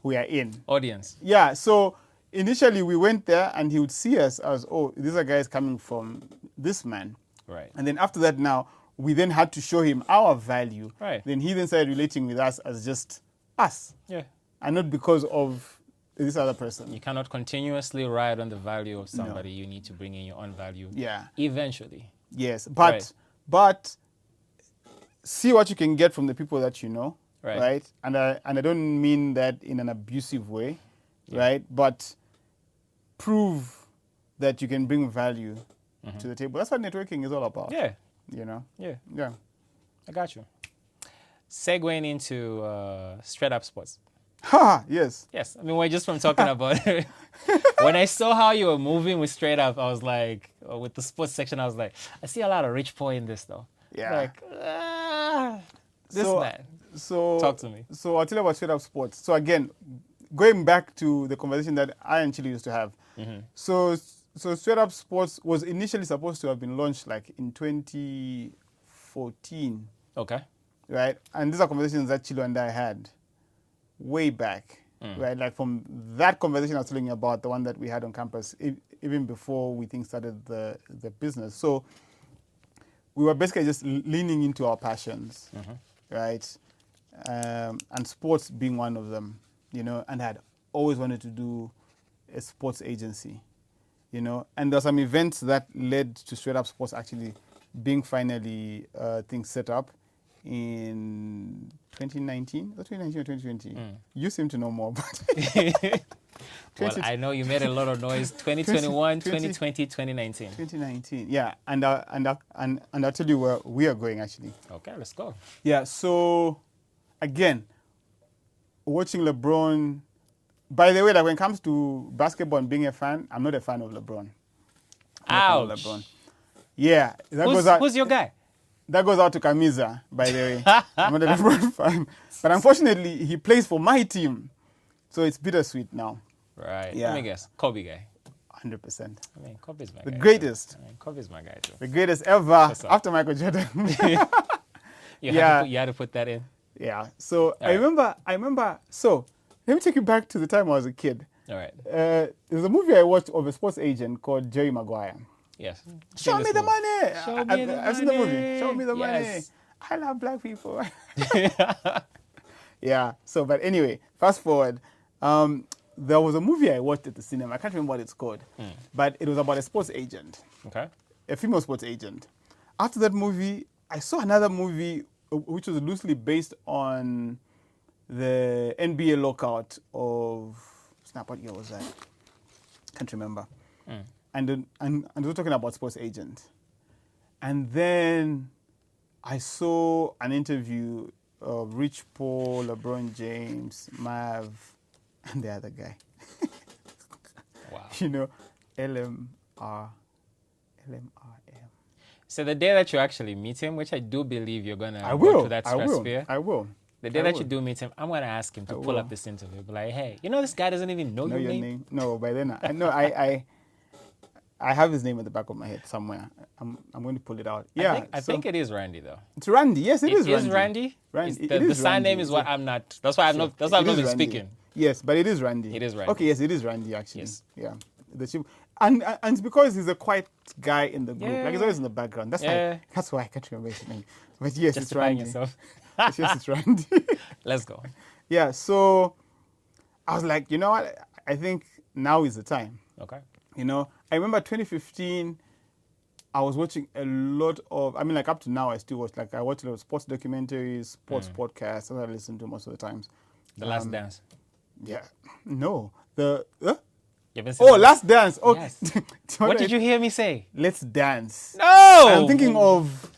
We are in. Audience. Yeah, so initially we went there and he would see us as, oh, these are guys coming from this man. Right. And then after that now, we then had to show him our value. Right. Then he then started relating with us as just us. Yeah. And not because of this other person. You cannot continuously ride on the value of somebody. No. You need to bring in your own value. Yeah. Eventually. Yes. But see what you can get from the people that you know. Right. And I don't mean that in an abusive way. Yeah. Right. But prove that you can bring value to the table. That's what networking is all about. Yeah. You know? Yeah. Yeah. I got you. Segueing into Str8up Sports. Ha! Yes. Yes, I mean, we're just from talking about it. When I saw how you were moving with Straight Up, I was like, with the sports section, I was like, I see a lot of rich boy in this though. Yeah. Like, this So, man. so Talk to me. So I'll tell you about Straight Up Sports. So again, going back to the conversation that I and Chile used to have. So Straight Up Sports was initially supposed to have been launched like in 2014, Okay. right? And these are conversations that Chilo and I had way back, right? Like from that conversation I was telling you about, the one that we had on campus, even before we started the business. So we were basically just leaning into our passions, right? And sports being one of them, you know, and had always wanted to do a sports agency, you know. And there were some events that led to Straight Up Sports actually being finally things set up in 2019. Was it 2019 or 2020? You seem to know more about it. Well, I know you made a lot of noise. 2021, 2020, 2019. 2019, yeah. And I'll tell you where we are going actually. Okay, let's go. Yeah, so again, watching LeBron. By the way, like when it comes to basketball and being a fan, I'm not a fan of LeBron. I'm not a fan of Ouch. LeBron. Yeah, that goes out. Who's your guy? That goes out to Kamiza, by the way. I'm not a LeBron fan. But unfortunately, he plays for my team. So it's bittersweet now. Right. Yeah. Let me guess. Kobe guy. 100%. I mean, Kobe's my The guy. greatest. Too. I mean, Kobe's my guy too. The greatest ever What's up? after Michael Jordan. You had to put that in. Yeah. So All right. I remember. So let me take you back to the time I was a kid. All right. There's a movie I watched of a sports agent called Jerry Maguire. Yes. Show me the money. Show me the I've seen the movie. Show me the money. Yes. I love black people. Yeah. So, but anyway, fast forward. There was a movie I watched at the cinema. I can't remember what it's called, but it was about a sports agent, Okay. a female sports agent. After that movie, I saw another movie which was loosely based on the NBA lockout of snap. What year was that? Can't remember. And we're talking about sports agent. And then I saw an interview of Rich Paul, LeBron James, Mav, and the other guy. Wow. You know, LMRM. So the day that you actually meet him, which I do believe you're gonna I go will. to that I will. stratosphere. I will. The day I that will. you do meet him, I'm gonna ask him to pull will. up this interview. Be like, hey, you know this guy doesn't even know Know your your name. name? No, by then I have his name at the back of my head somewhere. I'm going to pull it out. Yeah, I think it is Randy though. it's Randy. Yes, it is It is Randy. Randy. Randy. It's It the is sign Randy. name is what I'm not. That's why I'm not. That's why I've It not is been Randy. speaking. Yes, but it is Randy. It is Randy. Okay, yes, it is Randy actually. Yes. Yeah. The chief. And it's because he's a quiet guy in the group. Yeah. Like he's always in the background. Yeah. That's why I can't remember his name. But yes, Justifying it's Randy. yourself. Yes, it's Randy. Let's go. Yeah, so I was like, you know what? I think now is the time. Okay. You know, I remember 2015, I was watching a lot of, I mean, like up to now, I still watch, like I watch a lot of sports documentaries, sports podcasts, that I listen to most of the times. The Last Dance. Yeah. No. The, You haven't seen oh, that? Last Dance. Oh, Yes. What did you hear me say? Let's Dance. No. I'm thinking of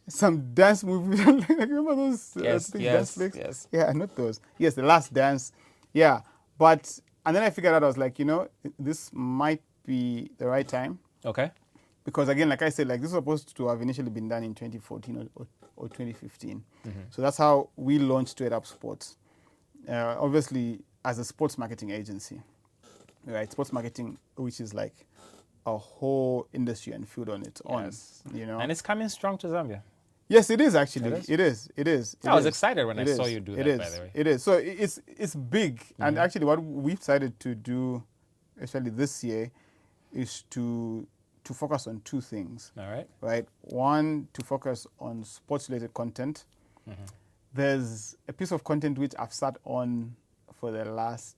some dance movies. Like, remember those Yes, things, yes, dance flicks? yes. Yeah, not those. Yes, The Last Dance. Yeah. But, and then I figured out, I was like, you know, this might be the right time. Okay. Because again, like I said, like this was supposed to have initially been done in 2014 or 2015. So that's how we launched Straight Up Sports. Obviously, as a sports marketing agency, right? Sports marketing, which is like a whole industry and field on its own. Yes. You know. And it's coming strong to Zambia. Yes, it is actually. It is? It is. I was excited when I saw you do that, It is. by the way. It is. So it's big. And actually, what we've decided to do, especially this year, is to focus on two things. All right. Right. One, to focus on sports-related content. There's a piece of content which I've sat on for the last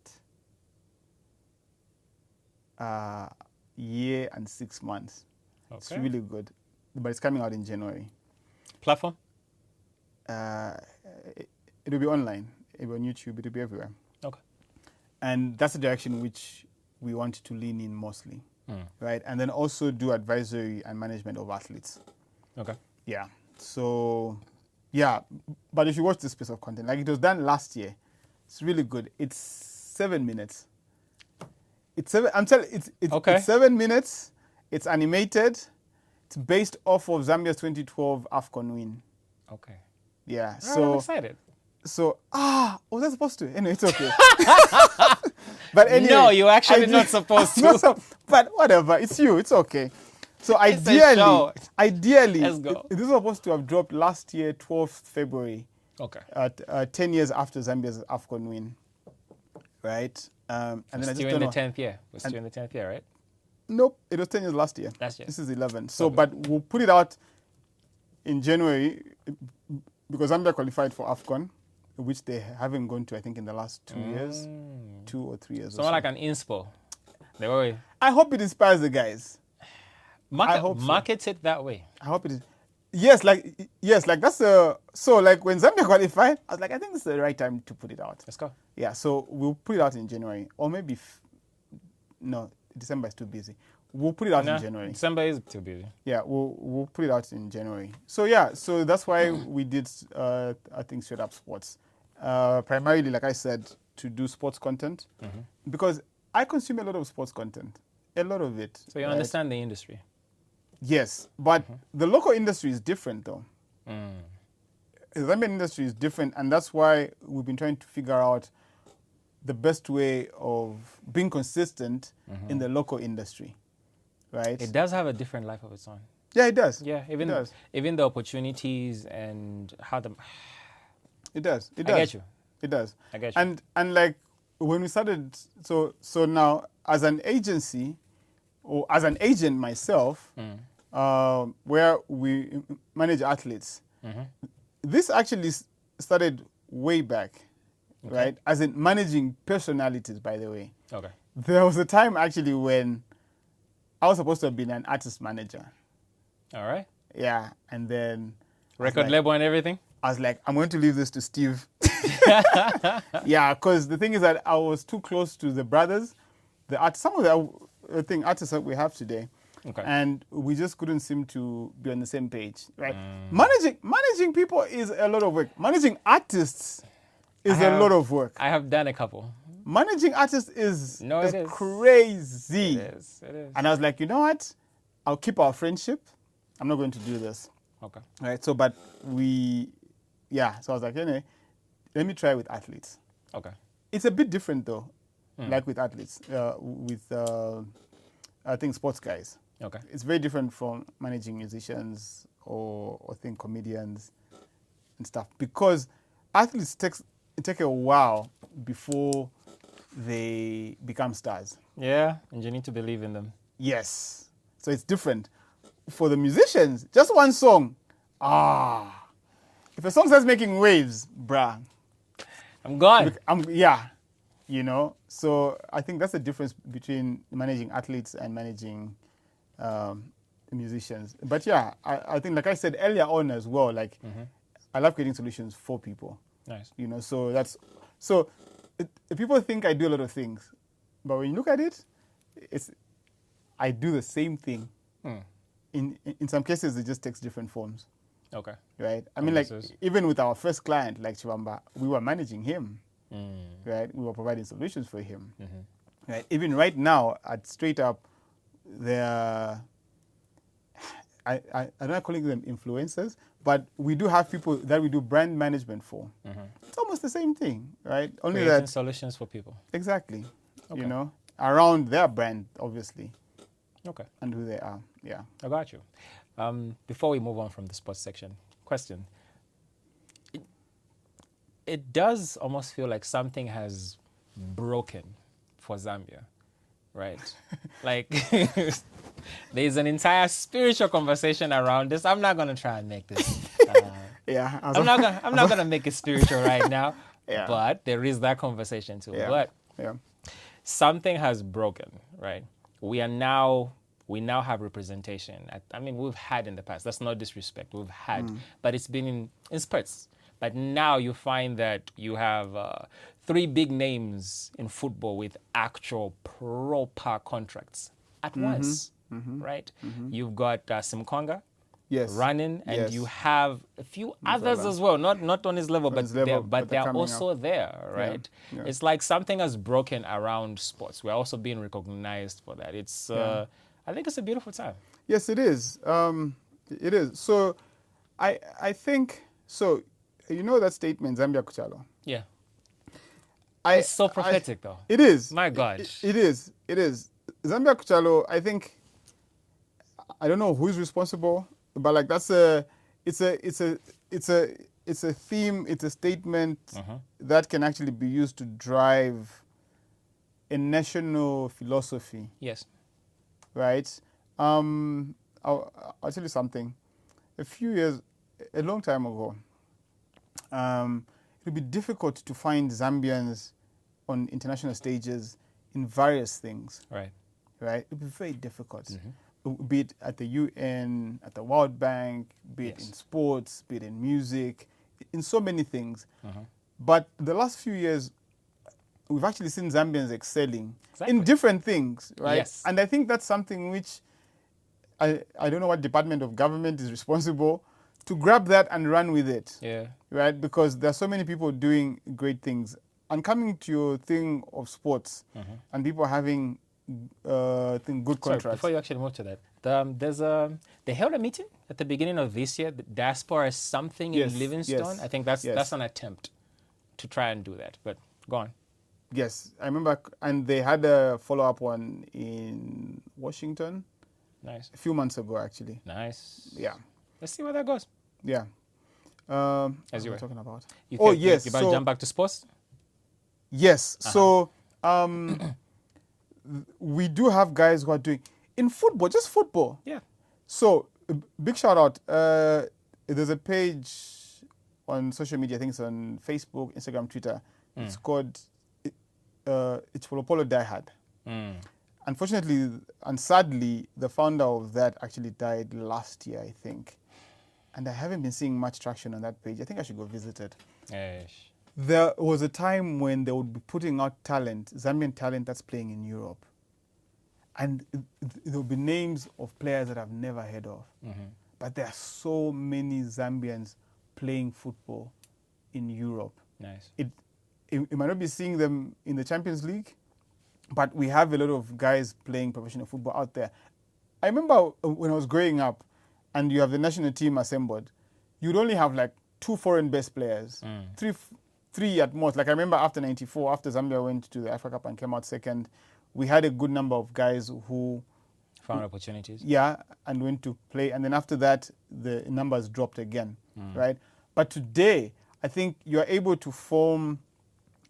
year and 6 months. It's Okay. really good, but it's coming out in January. Platform? It'll be online. It'll be on YouTube. It'll be everywhere. Okay. And that's the direction which we want to lean in mostly, right? And then also do advisory and management of athletes. Okay. Yeah. So, yeah. But if you watch this piece of content, like it was done last year, It's really good. It's 7 minutes. It's seven. I'm telling. Okay. It's 7 minutes. It's animated. It's based off of Zambia's 2012 AFCON win. Okay. Yeah. All right, I'm excited. So was I supposed to? Anyway, it's okay. But anyway, No, you're actually not supposed to. Not but whatever. It's you. It's okay. So It's a show. ideally, Let's go. this was supposed to have dropped last year, 12th February. Okay. 10 years after Zambia's AFCON win, right? And then I just Still don't in the know. 10th year. We're still in the 10th year, right? Nope, it was 10 years last year. Last year. This is 11. So, but we'll put it out in January because Zambia qualified for AFCON, which they haven't gone to, I think, in the last 2 years, 2 or 3 years. So more like an inspo. They were I hope it inspires the guys. market it that way. I hope it is. Yes, like that's so like when Zambia qualified, I was like, I think this is the right time to put it out. Let's go. Yeah, so we'll put it out in January, or maybe no, December is too busy. We'll put it out in January. December is too busy. Yeah, we'll put it out in January. So yeah, so that's why we did I think Str8up Sports, primarily, like I said, to do sports content, because I consume a lot of sports content, a lot of it. So you understand the industry. Yes, but the local industry is different though. The Zambian industry is different, and that's why we've been trying to figure out the best way of being consistent in the local industry, right? It does have a different life of its own. Yeah, it does. Yeah, even the opportunities and how the. It does. It I does. get you. It does. I get you. And like when we started, so now as an agency, or as an agent myself, where we manage athletes, this actually started way back, right? As in managing personalities, by the way. Okay. There was a time actually when I was supposed to have been an artist manager. All right. Yeah, and then Record label and everything. I was like, I'm going to leave this to Steve. Yeah, because the thing is that I was too close to the brothers, some of the artists that we have today, and we just couldn't seem to be on the same page, right? Managing people is a lot of work. Managing artists is a lot of work. I have done a couple. Managing artists is crazy. It is. And I was like, you know what? I'll keep our friendship. I'm not going to do this. Okay. Right. So, but so I was like, anyway, let me try with athletes. Okay. It's a bit different though, like with athletes, I think sports guys. Okay. It's very different from managing musicians or I think comedians and stuff, because athletes take a while before they become stars. Yeah, and you need to believe in them. Yes. So it's different. For the musicians, just one song. If a song starts making waves, bruh, I'm gone. You know. So I think that's the difference between managing athletes and managing musicians. But yeah, I think, like I said earlier on as well, like I love creating solutions for people. Nice. You know, so people think I do a lot of things, but when you look at it, I do the same thing. In some cases, it just takes different forms. Okay. Right? I mean, like, even with our first client, like Chibamba, we were managing him. Right? We were providing solutions for him. Right? Even right now, at Str8up, I'm not calling them influencers, but we do have people that we do brand management for. It's almost the same thing, right? Only creating that solutions for people. Exactly. Okay. You know, around their brand, obviously. Okay. And who they are. Yeah. I got you. Before we move on from the sports section, question. It does almost feel like something has broken for Zambia, right? Like there's an entire spiritual conversation around this. I'm not going to try and make this. Yeah. I'm not gonna make it spiritual right now. Yeah. But there is that conversation too. Yeah. But Yeah. something has broken, right? We now have representation. I mean, we've had in the past. That's not disrespect. We've had, but it's been in spurts. But now you find that you have 3 big names in football with actual proper contracts at once, right? You've got Simkonga, Yes. running, and Yes. you have a few others as well, not on his level, On but his level, but they're they're coming also up. there, right? Yeah. It's like something has broken around sports. We're also being recognized for that. It's I think it's a beautiful time. Yes, it is. It is. So, I think so. You know that statement, Zambia Kuchalo. Yeah. It's so prophetic, though. It is. My God. It is. It is. Zambia Kuchalo. I think. I don't know who's responsible, but like it's a theme. It's a statement that can actually be used to drive a national philosophy. Yes. Right. I'll tell you something. A long time ago, it would be difficult to find Zambians on international stages in various things. Right. Right? It would be very difficult. Be it at the UN, at the World Bank, be it in sports, be it in music, in so many things. But the last few years, we've actually seen Zambians excelling in different things, right? Yes. And I think that's something which I don't know what department of government is responsible to grab that and run with it. Yeah. Right? Because there are so many people doing great things. And coming to your thing of sports and people having good contracts. Sorry, before you actually move to that, they held a meeting at the beginning of this year, the diaspora something in Livingstone. I think that's an attempt to try and do that. But go on. Yes, I remember, and they had a follow-up one in Washington. Nice. A few months ago, actually. Nice. Yeah. Let's see where that goes. Yeah. As you were talking about. Yes. You about to jump back to sports? Yes. So we do have guys who are doing in football, just football. Yeah. So big shout out. There's a page on social media. I think it's on Facebook, Instagram, Twitter. It's called It's Polo Die Hard. Unfortunately and sadly, the founder of that actually died last year, I think. And I haven't been seeing much traction on that page. I think I should go visit it. Yes. There was a time when they would be putting out talent, Zambian talent that's playing in Europe. And there will be names of players that I've never heard of. But there are so many Zambians playing football in Europe. Nice. You might not be seeing them in the Champions League, but we have a lot of guys playing professional football out there. I remember when I was growing up and you have the national team assembled, you'd only have like 2 foreign-based players, three at most. Like I remember after 94, after Zambia went to the Africa Cup and came out second, we had a good number of guys who found opportunities. Yeah, and went to play. And then after that, the numbers dropped again, right? But today, I think you're able to form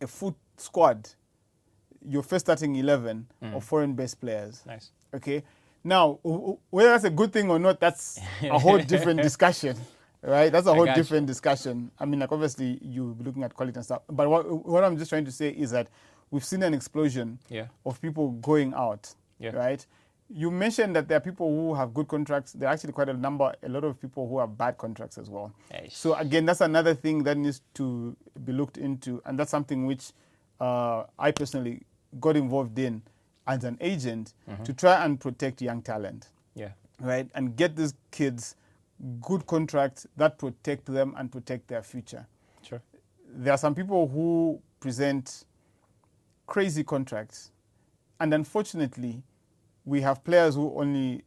a foot squad, your first starting 11 of foreign-based players. Nice. Okay? Now, whether that's a good thing or not, that's a whole different discussion, right? That's a whole different discussion. I mean, like obviously you'll be looking at quality and stuff. But what I'm just trying to say is that we've seen an explosion of people going out, right? You mentioned that there are people who have good contracts. There are actually quite a lot of people who have bad contracts as well. So again, that's another thing that needs to be looked into. And that's something which I personally got involved in as an agent to try and protect young talent. Yeah. Right? And get these kids good contracts that protect them and protect their future. Sure. There are some people who present crazy contracts. And unfortunately, we have players who only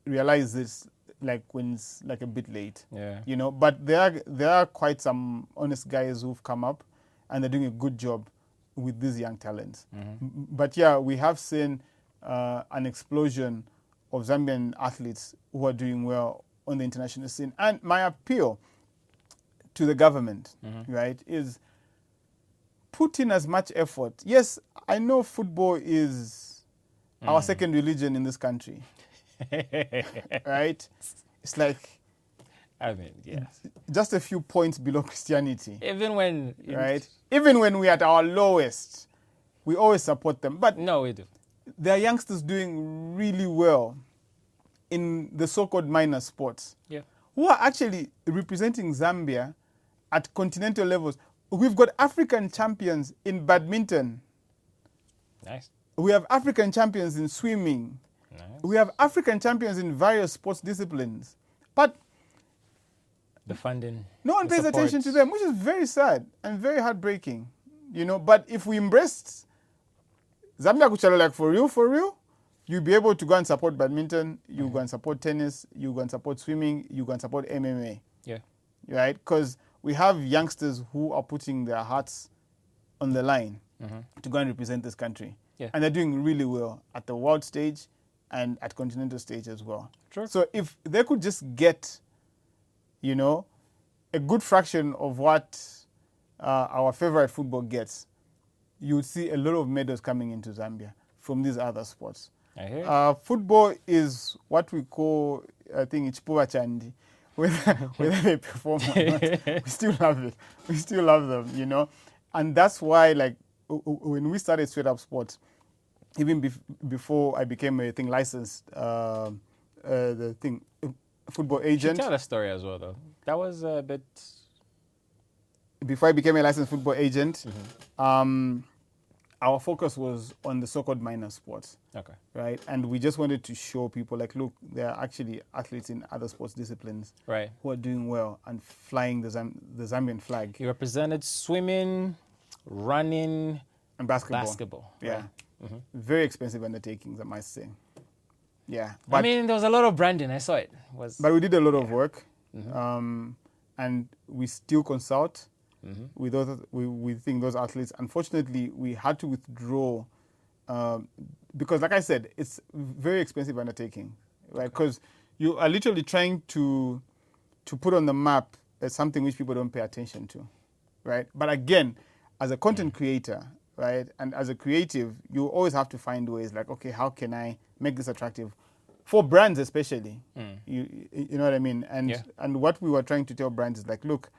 realize this like when it's like a bit late. Yeah. You know, but there are quite some honest guys who've come up and they're doing a good job with these young talents. But yeah, we have seen an explosion of Zambian athletes who are doing well on the international scene. And my appeal to the government, right, is put in as much effort. Yes, I know football is our second religion in this country, right? It's like, I mean, yeah, just a few points below Christianity. Even when, right? Even when we're at our lowest, we always support them. But no, we do. There are youngsters doing really well in the so-called minor sports, who are actually representing Zambia at continental levels. We've got African champions in badminton. Nice. We have African champions in swimming. Nice. We have African champions in various sports disciplines. But The funding. no one the pays attention support. to them, which is very sad and very heartbreaking. You know, but if we embraced Zambia Kuchalo, like for real, you'll be able to go and support badminton, you go and support tennis, you go and support swimming, you go and support MMA, Yeah. right? Because we have youngsters who are putting their hearts on the line to go and represent this country. Yeah. And they're doing really well at the world stage and at continental stage as well. Sure. So if they could just get, you know, a good fraction of what our favorite football gets, you would see a lot of medals coming into Zambia from these other sports. I hear. Football is what we call, I think, Ichipuwa Chandi. Whether they perform or not, we still love it. We still love them, you know. And that's why, like, when we started Straight Up Sports, even before I became licensed, football You agent. tell that story as well, though. That was a bit. Before I became a licensed football agent, our focus was on the so-called minor sports. Okay. Right, and we just wanted to show people, like, look, there are actually athletes in other sports disciplines Right. who are doing well and flying the You Zambian flag represented swimming, running, and basketball. basketball. Yeah, right? very expensive undertakings, I must say. Yeah, I mean, there was a lot of branding. I saw it. but we did a lot of work, and we still consult with those athletes. Unfortunately, we had to withdraw. Because, like I said, it's very expensive undertaking, right? Because you are literally trying to put on the map something which people don't pay attention to, right? But again, as a content creator, right, and as a creative, you always have to find ways, like, okay, how can I make this attractive for brands, especially? You know what I mean? And what we were trying to tell brands is, like, look,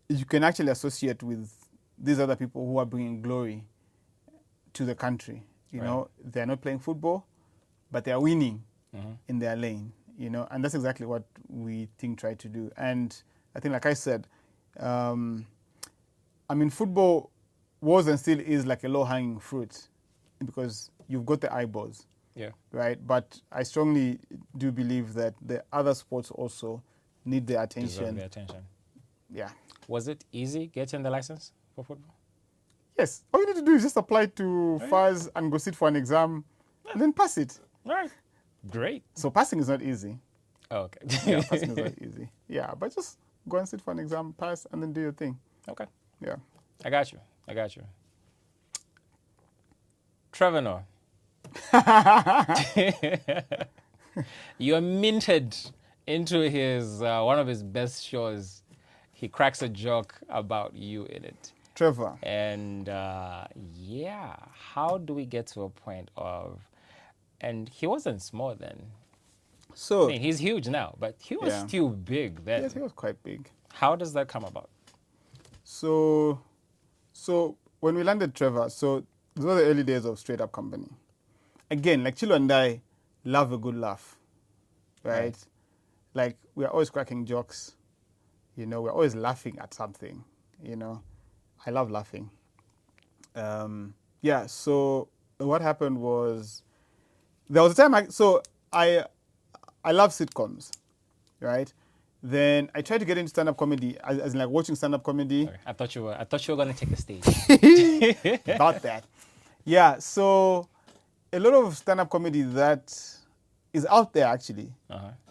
you can actually associate with these other people who are bringing glory to the country. You know, they're not playing football, but they are winning in their lane, you know, and that's exactly what we try to do. And I think, like I said, I mean, football was and still is like a low-hanging fruit because you've got the eyeballs, right? But I strongly do believe that the other sports also need the attention. Deserve the attention. Yeah. Was it easy getting the license for football? Yes. All you need to do is just apply to FAS and go sit for an exam and then pass it. All right. Great. So passing is not easy. Oh, okay. Yeah, passing is not easy. Yeah, but just go and sit for an exam, pass, and then do your thing. Okay. Yeah. I got you. Trevor Noah. You're minted into his one of his best shows. He cracks a joke about you in it. Trevor. And yeah, how do we get to a point of, and he wasn't small then. So I mean, he's huge now, but he was still big then. yes, he was quite big. How does that come about? So when we landed Trevor, so those were the early days of Str8up Company. Again, like Chilo and I love a good laugh, right? Like, we are always cracking jokes, you know, we're always laughing at something, you know. I love laughing. Yeah, so what happened was, there was a time I love sitcoms, right? Then I tried to get into stand-up comedy, as in, like, watching stand-up comedy. Sorry, I thought you were gonna take the stage. About that. Yeah, so a lot of stand-up comedy that is out there, actually,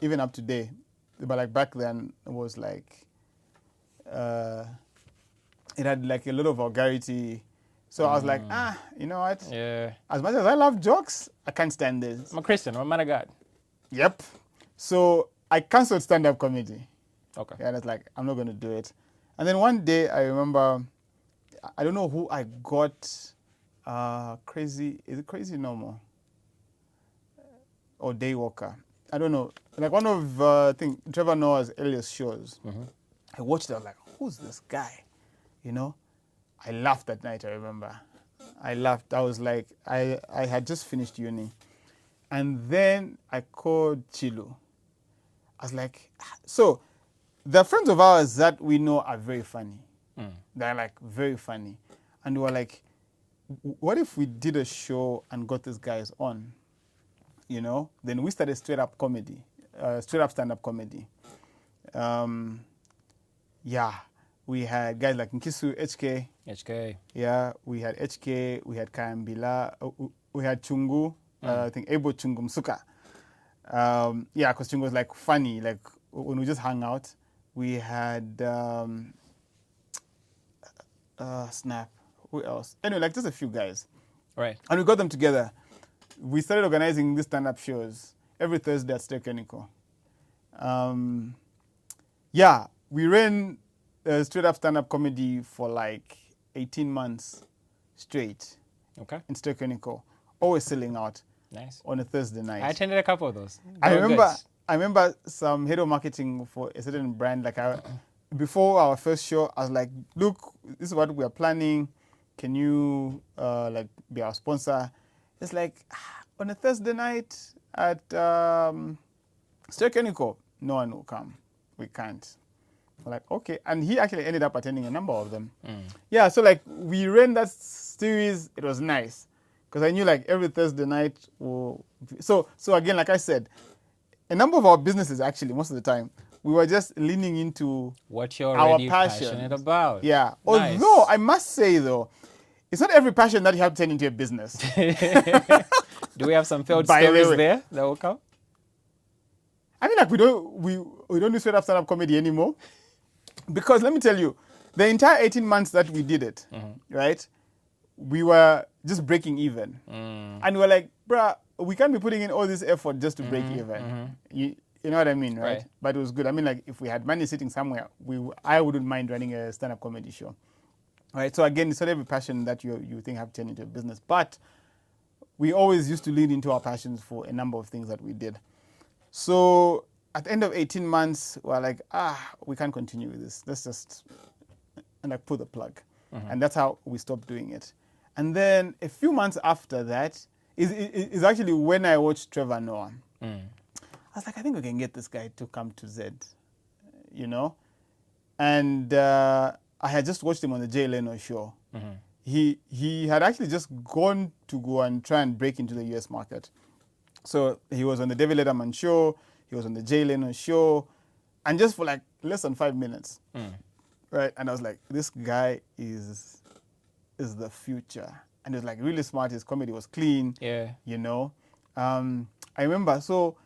even up to date. But, like, back then, it was like, it had, like, a lot of vulgarity. So I was like, you know what? Yeah. As much as I love jokes, I can't stand this. I'm a Christian. I'm a man of God. Yep. So I canceled stand-up comedy. Okay. Yeah, that's like, I'm not going to do it. And then one day, I remember, I don't know who I got, is it Crazy Normal? Or Daywalker? I don't know. Like, one of, I think, Trevor Noah's earliest shows. I watched it, I was like, who's this guy? You know? I laughed that night, I remember. I laughed. I was like, I had just finished uni. And then I called Chilo. I was like, so the friends of ours that we know are very funny. They're, like, very funny. And we were like, what if we did a show and got these guys on? You know? Then we started Str8up Comedy. Straight-up stand-up comedy. Yeah, we had guys like Nkisu, HK. HK. Yeah, we had HK, we had Kayambila, we had Chungu, I think Ebo Chungu Msuka. Yeah, because Chungu was like funny, like when we just hung out. We had Snap. Who else? Anyway, like just a few guys. Right. And we got them together. We started organizing these stand-up shows every Thursday at Str8up. Yeah, we ran straight-up stand-up comedy for like 18 months straight Okay. in Str8up. Always selling out Nice. on a Thursday night. I attended a couple of those. I They were remember good. some head of marketing for a certain brand. Like before our first show, I was like, "Look, this is what we are planning. Can you like be our sponsor?" It's like on a Thursday night at Str8up, no one will come. We can't. We're like, okay, and he actually ended up attending a number of them. Yeah, so like we ran that series. It was nice because I knew like every Thursday night. So again, like I said, a number of our businesses actually most of the time we were just leaning into What you're our already passion. passionate about. Yeah. Nice. Although I must say though, it's not every passion that you have to turn into a business. Do we have some failed By the stories way. there that will come? I mean, like we don't do straight up stand-up comedy anymore, because let me tell you, the entire 18 months that we did it, right, we were just breaking even, and we were like, bruh, we can't be putting in all this effort just to break even. You know what I mean, right? But it was good. I mean, like if we had money sitting somewhere, I wouldn't mind running a stand-up comedy show, right? So again, it's not every passion that you think have turned into a business, but we always used to lean into our passions for a number of things that we did. So at the end of 18 months, we're like, we can't continue with this. Let's just like pull the plug. And that's how we stopped doing it. And then a few months after that is actually when I watched Trevor Noah. I was like, I think we can get this guy to come to Z, you know? And I had just watched him on the Jay Leno show. He had actually just gone to go and try and break into the US market. So he was on the David Letterman show, he was on the Jay Leno show, and just for like less than 5 minutes, right? And I was like, this guy is the future. And he was like really smart, his comedy was clean, you know? I remember, so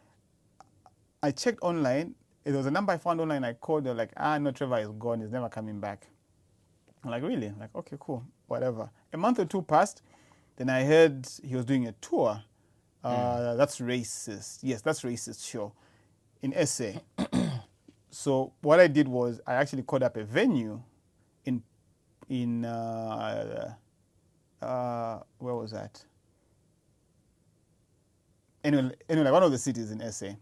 I checked online, there was a number I found online, I called, they're like, no, Trevor is gone, he's never coming back. I'm like, really? I'm like, okay, cool, whatever. A month or two passed, then I heard he was doing a tour. That's Racist. Yes, That's Racist show in SA. So what I did was I actually called up a venue in where was that? Anyway, like one of the cities in SA.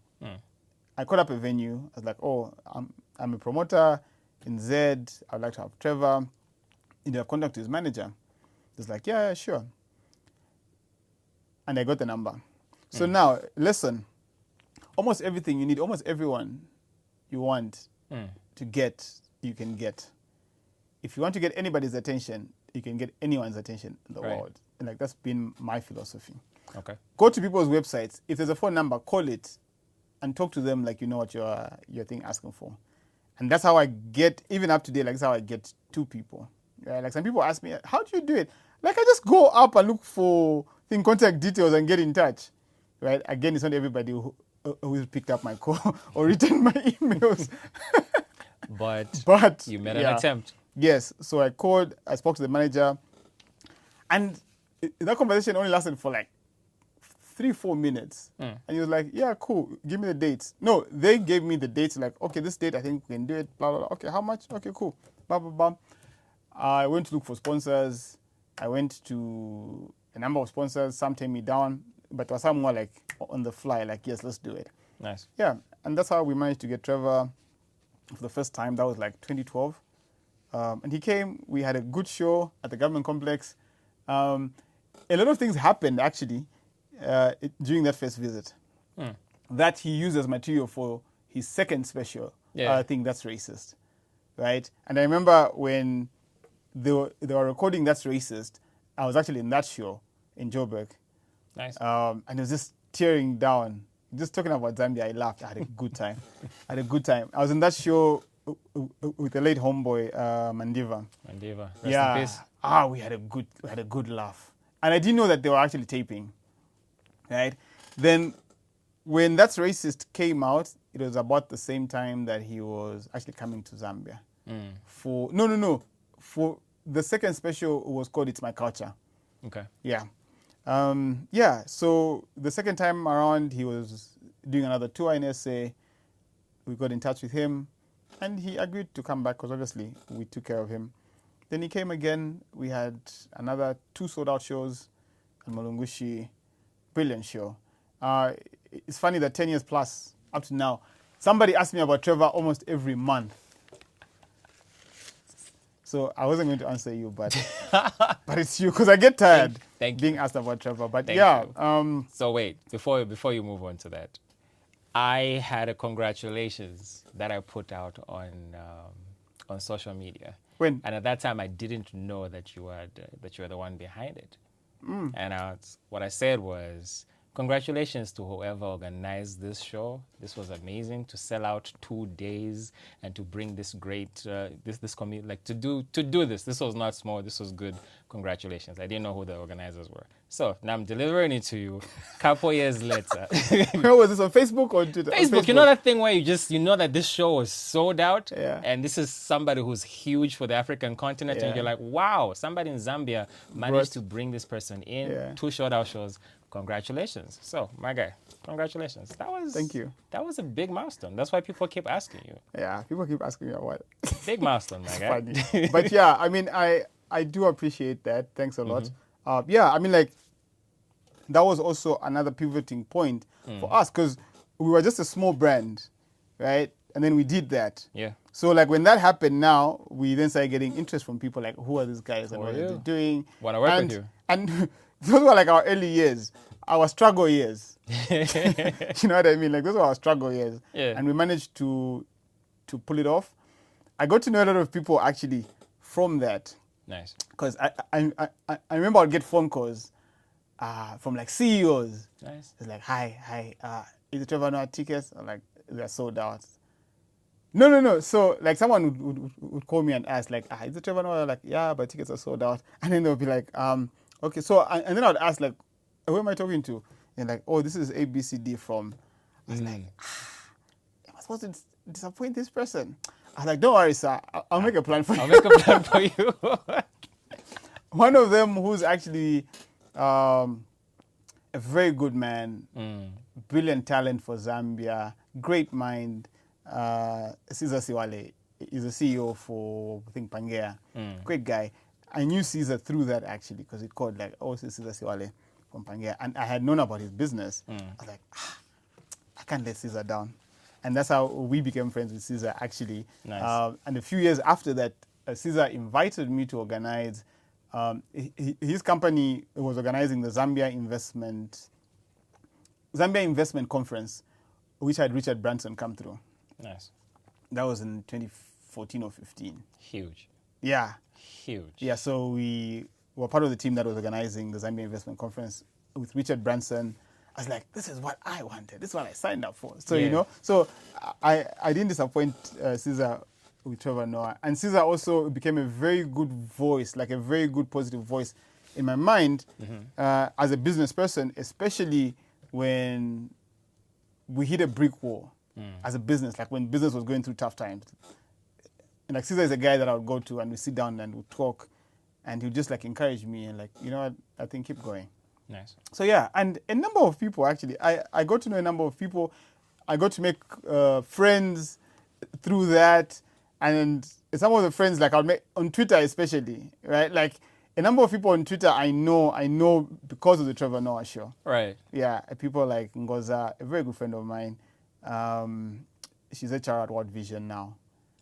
I called up a venue. I was like, oh, I'm a promoter in Z. I'd like to have Trevor. Did I contact his manager? He's like, yeah, sure. And I got the number. So now, listen, almost everything you need, almost everyone you want to get, you can get. If you want to get anybody's attention, you can get anyone's attention in the world. And like that's been my philosophy. Okay. Go to people's websites. If there's a phone number, call it and talk to them like you know what your thing asking for. And that's how I get, even up to date, like that's how I get two people. Right? Like some people ask me, how do you do it? Like I just go up and look for contact details and get in touch. Right? Again, it's not everybody who's picked up my call or written my emails. But you made an attempt. Yes. So I called, I spoke to the manager, and that conversation only lasted for like 3-4 minutes. And he was like, yeah, cool, give me the dates. No, they gave me the dates, like, okay, this date, I think we can do it, blah, blah, blah. Okay, how much? Okay, cool, blah, blah, blah. I went to look for sponsors. I went to a number of sponsors. Some turned me down, but was some more like on the fly, like, yes, let's do it. Nice. Yeah, and that's how we managed to get Trevor for the first time. That was like 2012. And he came, we had a good show at the government complex. A lot of things happened, actually, during that first visit that he used as material for his second special. I think That's Racist, right? And I remember when they were recording That's Racist, I was actually in that show in Joburg. Nice. And it was just tearing down just talking about Zambia, I laughed. I had a good time. I was in that show with the late homeboy, Mandiva. Rest in peace. We had a good laugh. And I didn't know that they were actually taping. Right? Then when That's Racist came out, it was about the same time that he was actually coming to Zambia. For the second special was called It's My Culture. Okay. Yeah. So the second time around, he was doing another tour in SA. We got in touch with him, and he agreed to come back because obviously we took care of him. Then he came again. We had another 2 sold-out shows at Mulungushi. Brilliant show. It's funny that 10 years plus, up to now, somebody asked me about Trevor almost every month. So I wasn't going to answer you, but it's you because I get tired being asked about Trevor. But so wait, before you move on to that, I had a congratulations that I put out on social media. When? And at that time, I didn't know that you were the one behind it. And what I said was, congratulations to whoever organized this show. This was amazing to sell out 2 days and to bring this great this community, like to do this. This was not small. This was good. Congratulations. I didn't know who the organizers were. So now I'm delivering it to you. Couple years later. Where was this, on Facebook or Twitter? Facebook. You know that thing where you know that this show was sold out, yeah. And this is somebody who's huge for the African continent, and you're like, wow, somebody in Zambia managed to bring this person in. 2 sold-out shows. Congratulations. So, my guy, congratulations. Thank you. That was a big milestone. That's why people keep asking you. Yeah, people keep asking me what. Big milestone, my guy. Funny. But yeah, I mean, I do appreciate that. Thanks a lot. I mean, like, that was also another pivoting point for us because we were just a small brand, right? And then we did that. Yeah. So, like, when that happened now, we then started getting interest from people like, who are these guys and what are they doing? Want to work with you. And those were like our early years, our struggle years. You know what I mean? Like, those were our struggle years. Yeah. And we managed to pull it off. I got to know a lot of people actually from that. Nice. Because I remember I'd get phone calls from like CEOs. Nice. It's like, hi, is it Trevor Noah tickets? I'm like, they're sold out. No. So like someone would call me and ask like, is it Trevor Noah? Like, yeah, but tickets are sold out. And then they'll be like, okay. So and then I'd ask like, who am I talking to? And like, oh, this is ABCD from. I was like, am I supposed to disappoint this person? I was like, don't worry, sir. I'll make a plan for you. I'll make a plan for you. One of them who's actually a very good man, brilliant talent for Zambia, great mind. Caesar Siwale is a CEO for, I think, Pangea. Great guy. I knew Caesar through that actually because he called like, oh, this is Caesar Siwale from Pangea. And I had known about his business. I was like, I can't let Caesar down. And that's how we became friends with Caesar actually. Nice. And a few years after that, Caesar invited me to organize, his company was organizing the Zambia Investment Conference, which had Richard Branson come through. Nice. That was in 2014 or 15. Huge. Yeah. Huge. Yeah, so we were part of the team that was organizing the Zambia Investment Conference with Richard Branson. I was like, this is what I wanted. This is what I signed up for. So, you know, so I didn't disappoint Caesar with Trevor Noah. And Caesar also became a very good voice, like a very good positive voice in my mind as a business person, especially when we hit a brick wall as a business, like when business was going through tough times. And like Caesar is a guy that I would go to and we sit down and we talk and he would just like encourage me and like, you know what, I think keep going. Nice. So yeah, and a number of people actually, I got to know a number of people. I got to make friends through that. And some of the friends like I'll make on Twitter especially, right? Like a number of people on Twitter I know because of the Trevor Noah show. Right. Yeah, people like Ngoza, a very good friend of mine. She's HR at World Vision now.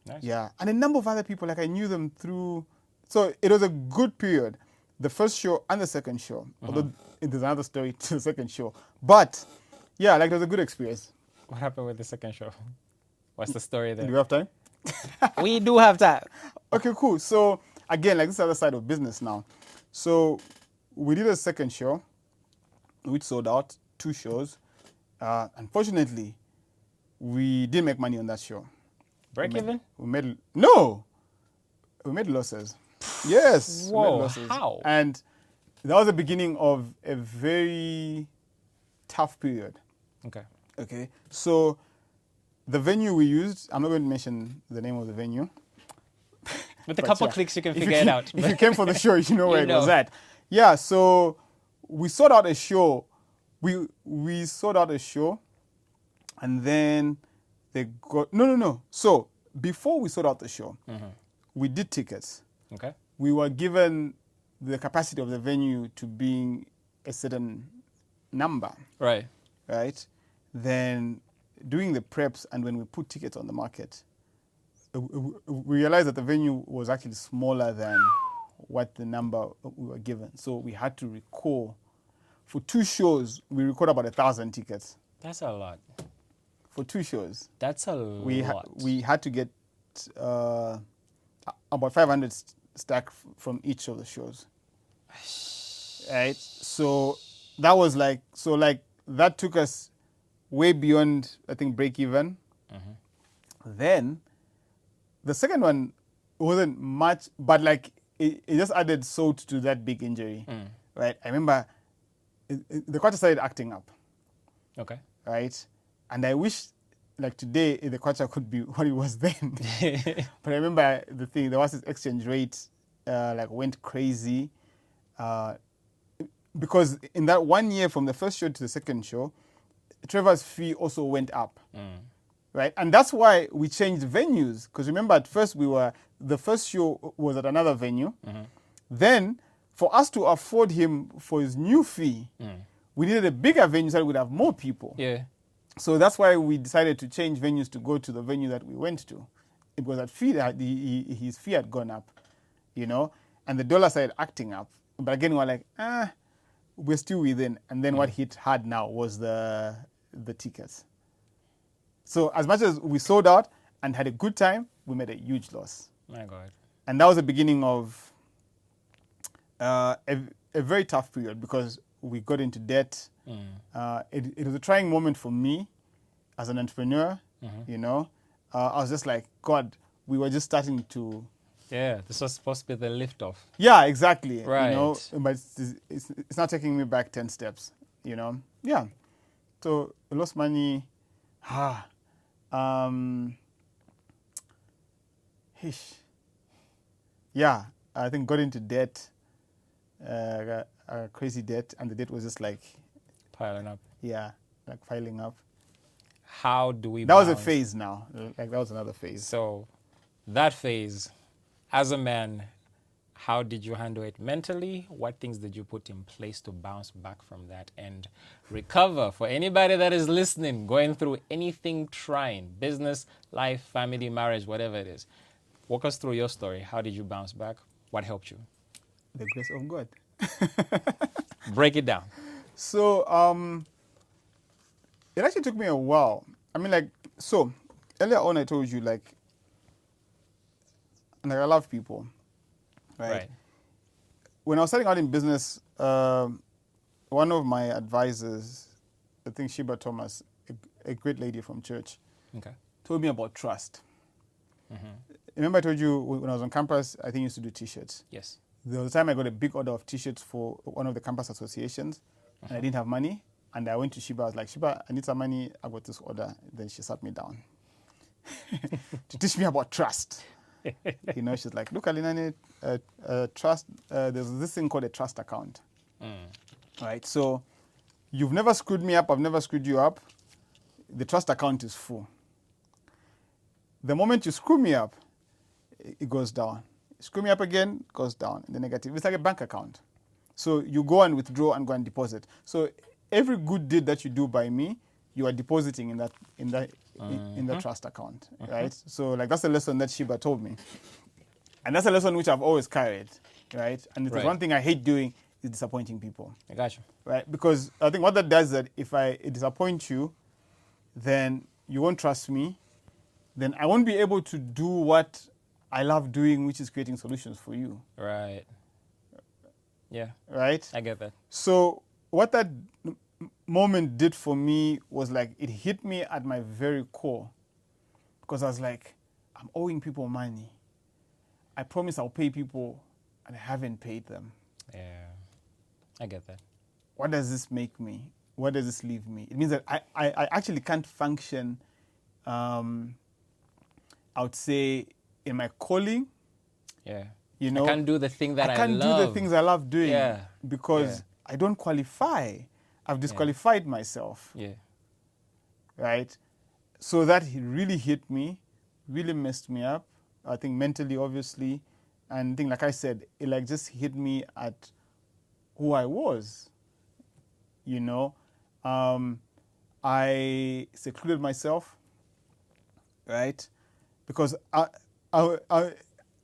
Nice. Yeah, and a number of other people, like I knew them through. So it was a good period, the first show and the second show. Although there's another story to the second show. But yeah, like it was a good experience. What happened with the second show? What's the story there? Do you have time? We do have time. Okay, cool. So again, like this is the other side of business now. So we did a second show, which sold out, 2 shows. Unfortunately, we didn't make money on that show. Break even? We made losses. Yes, we made Whoa, losses. how? And that was the beginning of a very tough period. Okay. Okay, so the venue we used, I'm not going to mention the name of the venue. With a But couple yeah, clicks, you can if figure it out. If you came for the show, you know where it was know. at. Yeah, so we sought out a show. We sought out a show, and then they got no. So before we sought out the show, we did tickets. Okay. We were given the capacity of the venue to being a certain number, Right. right? Then doing the preps, and when we put tickets on the market, we realized that the venue was actually smaller than what the number we were given. So we had to record. For 2 shows, we recorded about 1,000 tickets. That's a lot. For 2 shows. That's a lot. We had to get about 500 stack from each of the shows. Right? So that was that took us way beyond, I think, break even. Then the second one wasn't much, but it just added salt to that big injury. Right? I remember the quarter started acting up. Okay. Right? And I wish today the quarter could be what it was then. But I remember there was this exchange rate went crazy. Because in that 1 year from the first show to the second show, Trevor's fee also went up. Right? And that's why we changed venues. Because remember, at first the first show was at another venue. Then, for us to afford him for his new fee, we needed a bigger venue so that we'd have more people. Yeah. So that's why we decided to change venues to go to the venue that we went to. It was that his fee had gone up, and the dollar started acting up. But again, we're we're still within. And then what hit hard now was the tickets. So as much as we sold out and had a good time, we made a huge loss. My God. And that was the beginning of a very tough period because we got into debt. It was a trying moment for me as an entrepreneur, I was just like, God, we were just starting to... Yeah, this was supposed to be the liftoff. Yeah, exactly. Right. But it's not taking me back 10 steps, Yeah. So I lost money. Yeah, I think got into debt, crazy debt, and the debt was just piling up. Yeah, piling up. How do we That was a bounce? phase now. That was another phase. So that phase, as a man, how did you handle it mentally? What things did you put in place to bounce back from that and recover? For anybody that is listening, going through anything trying, business, life, family, marriage, whatever it is, walk us through your story. How did you bounce back? What helped you? The grace of God. Break it down. So it actually took me a while. I mean, so earlier on I told you, and I love people, right? When I was starting out in business, one of my advisors, I think Sheba Thomas, a great lady from church, told me about trust. Remember I told you when I was on campus, I think I used to do T-shirts. Yes. There was a time I got a big order of T-shirts for one of the campus associations, and I didn't have money. And I went to Sheba. I was like, Sheba, I need some money. I got this order. Then she sat me down to teach me about trust. She's like, look, Alinani, trust. There's this thing called a trust account. Right? So you've never screwed me up. I've never screwed you up. The trust account is full. The moment you screw me up, it goes down. Screw me up again, it goes down in the negative. It's like a bank account. So you go and withdraw and go and deposit. So every good deed that you do by me, you are depositing in the trust account, right? So that's a lesson that Sheba told me, and that's a lesson which I've always carried, right? And it's one thing I hate doing is disappointing people. I got you. Right? Because I think what that does is that if I disappoint you, then you won't trust me. Then I won't be able to do what I love doing, which is creating solutions for you. Right. Yeah. Right? I get that. So what that moment did for me was like it hit me at my very core, because I was like, I'm owing people money. I promise I'll pay people, and I haven't paid them. Yeah, I get that. What does this make me? What does this leave me? It means that I actually can't function, I would say, in my calling. Yeah. You know, I can't do the thing that I can't love. do the things I love doing, Yeah. because I don't qualify. I've disqualified myself. Yeah. Right? So that really hit me, really messed me up. I think mentally, obviously, and I think, like I said, it like just hit me at who I was. You know, I secluded myself, right? Because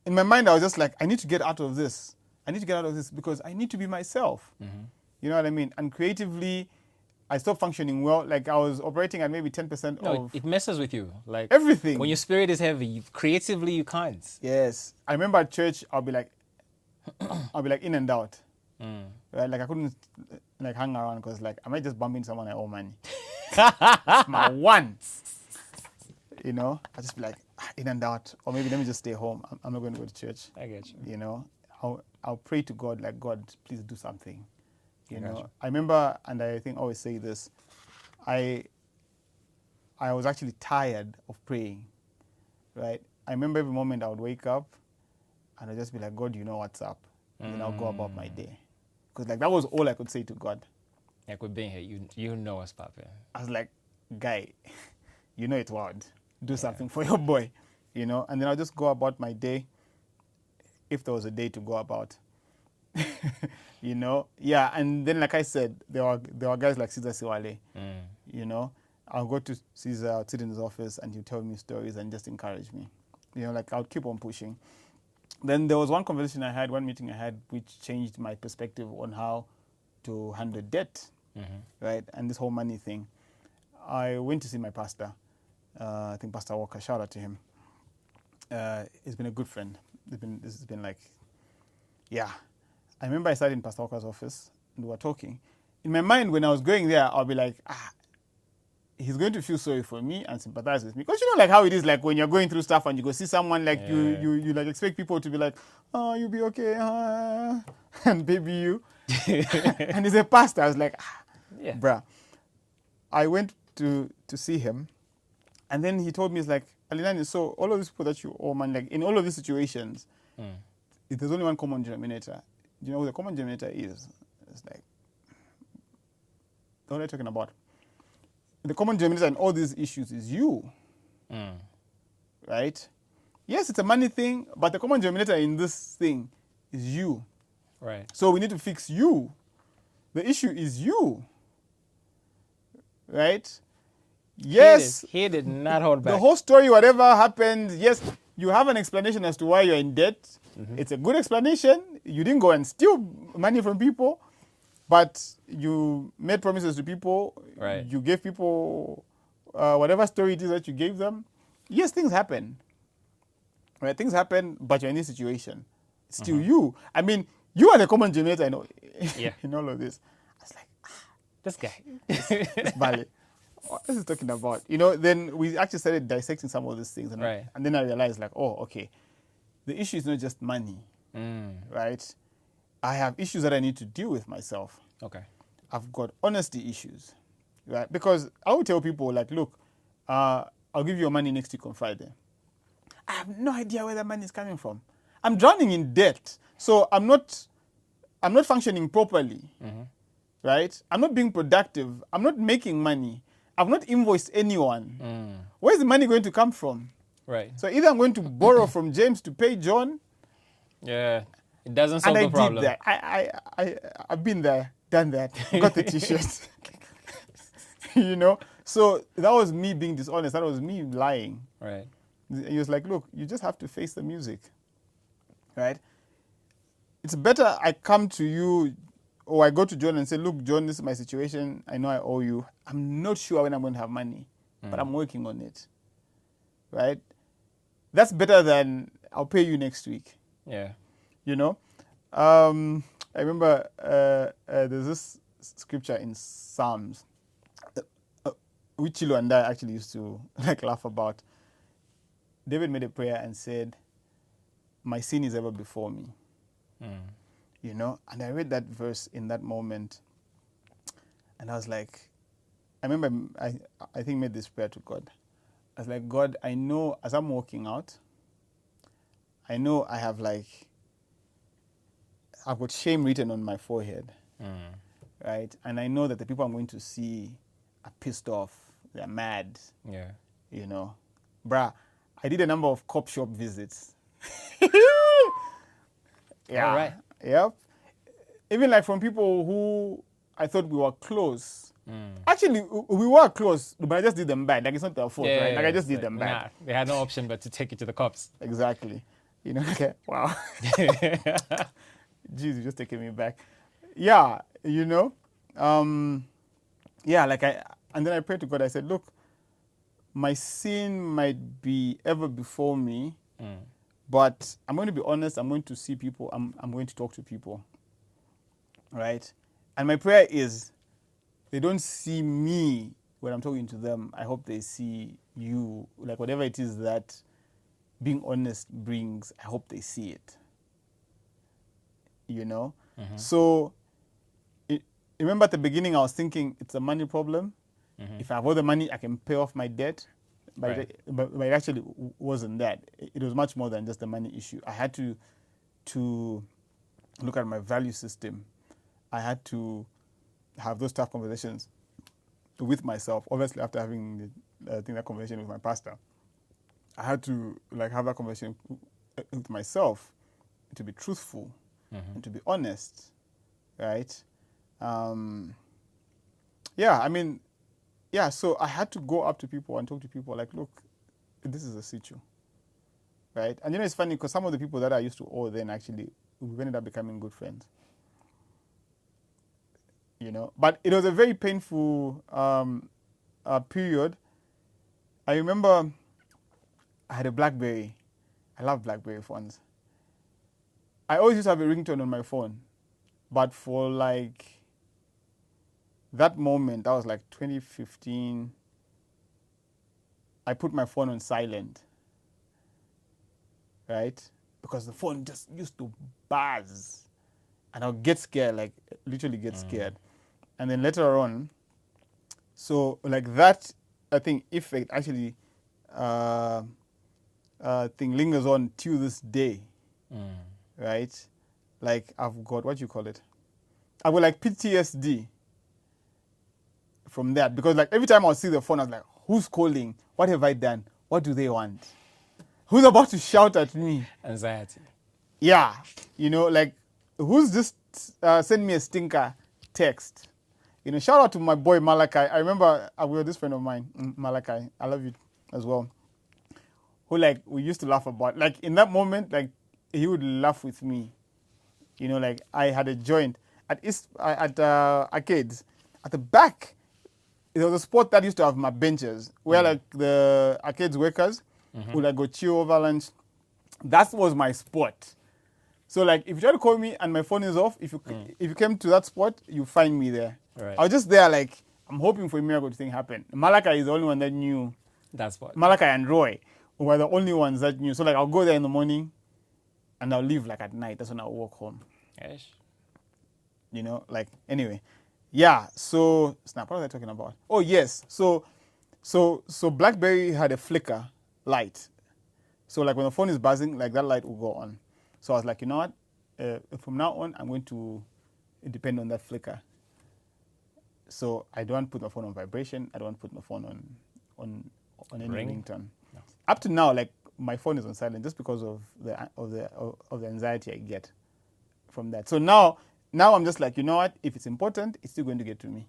in my mind, I was just like, I need to get out of this. I need to get out of this because I need to be myself. Mm-hmm. You know what I mean? And creatively, I stopped functioning well. Like I was operating at maybe 10% of it messes with you. Like everything. When your spirit is heavy, creatively you can't. Yes. I remember at church, I'll be like in and out. Right? Like I couldn't like hang around because like I might just bump into someone I owe money. It's my one. You know, I just be like in and out, or maybe let me just stay home. I'm not going to go to church. I get you. You know, I'll pray to God, like, God, please do something. You know, you. I remember, and I think I always say this, I was actually tired of praying, right? I remember every moment I would wake up and I'd just be like, God, you know what's up. And then I'll go about my day. Because like that was all I could say to God. Like we're being here, you know what's popping. I was like, guy, you know it's wild. Do something for your boy, you know? And then I'll just go about my day, if there was a day to go about. You know? Yeah, and then like I said, there were guys like Caesar Siwale, you know? I'll go to Caesar, I'll sit in his office, and he'll tell me stories and just encourage me. You know, like I'll keep on pushing. Then there was one meeting I had, which changed my perspective on how to handle debt, right? And this whole money thing. I went to see my pastor, I think Pastor Walker, shout out to him. He's been a good friend. This has been like, yeah. I remember I sat in Pastor Walker's office and we were talking. In my mind, when I was going there, I'll be like, he's going to feel sorry for me and sympathize with me. Because you know like how it is, like when you're going through stuff and you go see someone, like you like expect people to be like, oh, you'll be okay, and baby you. And he's a pastor. I was like, bruh. I went to see him, and then he told me, it's like, Alinani, so all of these people that you owe money, like in all of these situations, if there's only one common denominator, do you know what the common denominator is? It's like, what are you talking about? The common denominator in all these issues is you, right? Yes, it's a money thing, but the common denominator in this thing is you. Right. So we need to fix you. The issue is you, right? Yes. He did not hold back. The whole story, whatever happened, yes, you have an explanation as to why you're in debt. It's a good explanation. You didn't go and steal money from people, but you made promises to people. Right. You gave people whatever story it is that you gave them. Yes, things happen. Right? Things happen, but you're in this situation. It's still you. I mean, you are the common denominator in all of this. I was like, this guy. this Bali. What is he talking about? You know, then we actually started dissecting some of these things. And, and then I realized, like, oh, okay, the issue is not just money, right? I have issues that I need to deal with myself. Okay. I've got honesty issues, right? Because I would tell people, like, look, I'll give you your money next week on Friday. I have no idea where that money is coming from. I'm drowning in debt, so I'm not functioning properly, right? I'm not being productive. I'm not making money. I've not invoiced anyone. Where's the money going to come from? Right. So either I'm going to borrow from James to pay John. Yeah, it doesn't solve the problem. And I did that. I've been there, done that, got the T-shirt. You know? So that was me being dishonest. That was me lying. Right. He was like, look, you just have to face the music. Right? It's better I come to you or I go to John and say, look, John, this is my situation. I know I owe you. I'm not sure when I'm going to have money, but I'm working on it. Right? That's better than I'll pay you next week. Yeah. You know? I remember there's this scripture in Psalms. which Chilo and I actually used to like laugh about. David made a prayer and said, "My sin is ever before me." You know, and I read that verse in that moment, and I was like, I remember I think made this prayer to God. I was like, God, I know as I'm walking out, I know I've got shame written on my forehead, right? And I know that the people I'm going to see are pissed off, they're mad. Yeah. You know, bruh, I did a number of cop shop visits. Yeah. All right. Yep. Even like from people who I thought we were close. Actually, we were close, but I just did them bad. Like, it's not their fault, right? Like, I just did them bad. Nah, they had no option but to take it to the cops. Exactly. You know, okay, wow. Jeez, you just taking me back. Yeah, you know. Yeah, like and then I prayed to God. I said, look, my sin might be ever before me, but I'm going to be honest. I'm going to see people. I'm going to talk to people, right? And my prayer is, they don't see me when I'm talking to them. I hope they see you. Like, whatever it is that being honest brings, I hope they see it. You know? So, remember at the beginning, I was thinking it's a money problem. If I have all the money, I can pay off my debt. But, Right. but it actually wasn't that. It was much more than just a money issue. I had to look at my value system. I had to have those tough conversations with myself. Obviously, after having that conversation with my pastor, I had to like have that conversation with myself to be truthful and to be honest, right? Yeah, I mean, yeah. So I had to go up to people and talk to people like, look, this is a situ, right? And you know, it's funny because some of the people that I used to owe then actually we ended up becoming good friends. You know, but it was a very painful period. I remember I had a BlackBerry. I love BlackBerry phones. I always used to have a ringtone on my phone, but for like that moment, that was like 2015, I put my phone on silent, right? Because the phone just used to buzz, and I'll get scared, like literally get scared. And then later on, so like that, I think effect actually thing lingers on till this day, right? Like I've got, what you call it? I've got like PTSD from that, because like every time I see the phone, I was like, who's calling? What have I done? What do they want? Who's about to shout at me? Anxiety. Yeah, you know, like who's just send me a stinker text? You know, shout out to my boy Malachi. I remember with this friend of mine, Malachi. I love you as well. Who like we used to laugh about. Like in that moment, like he would laugh with me. You know, like I had a joint at arcades. At the back, there was a spot that used to have my benches where like the arcades workers would like go chill over lunch. That was my spot. So like if you try to call me and my phone is off, if you came to that spot, you find me there. Right. I was just there like I'm hoping for a miracle to thing happen. Malachi is the only one that knew. That's what. Malachi and Roy were the only ones that knew. So like I'll go there in the morning and I'll leave like at night. That's when I'll walk home. Yes. You know, like anyway. Yeah, so Snap, what was I talking about? Oh yes. So BlackBerry had a flicker light. So like when the phone is buzzing, like that light will go on. So I was like, you know what? From now on, I'm going to depend on that flicker. So I don't put my phone on vibration. I don't put my phone on any ringtone. No. Up to now, like my phone is on silent just because of the anxiety I get from that. So now I'm just like, you know what? If it's important, it's still going to get to me.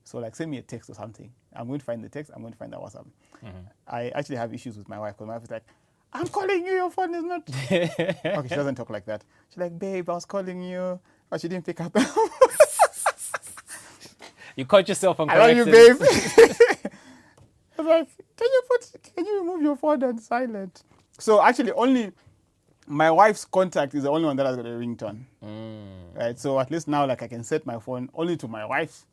So like send me a text or something. I'm going to find the text. I'm going to find the WhatsApp. I actually have issues with my wife because my wife is like, I'm calling you, your phone is not. Okay, she doesn't talk like that. She's like, babe, I was calling you. But she didn't pick up. You caught yourself on I love you, babe. I was like, can you remove your phone on silent? So actually only my wife's contact is the only one that has got a ringtone. Right? So at least now like I can set my phone only to my wife's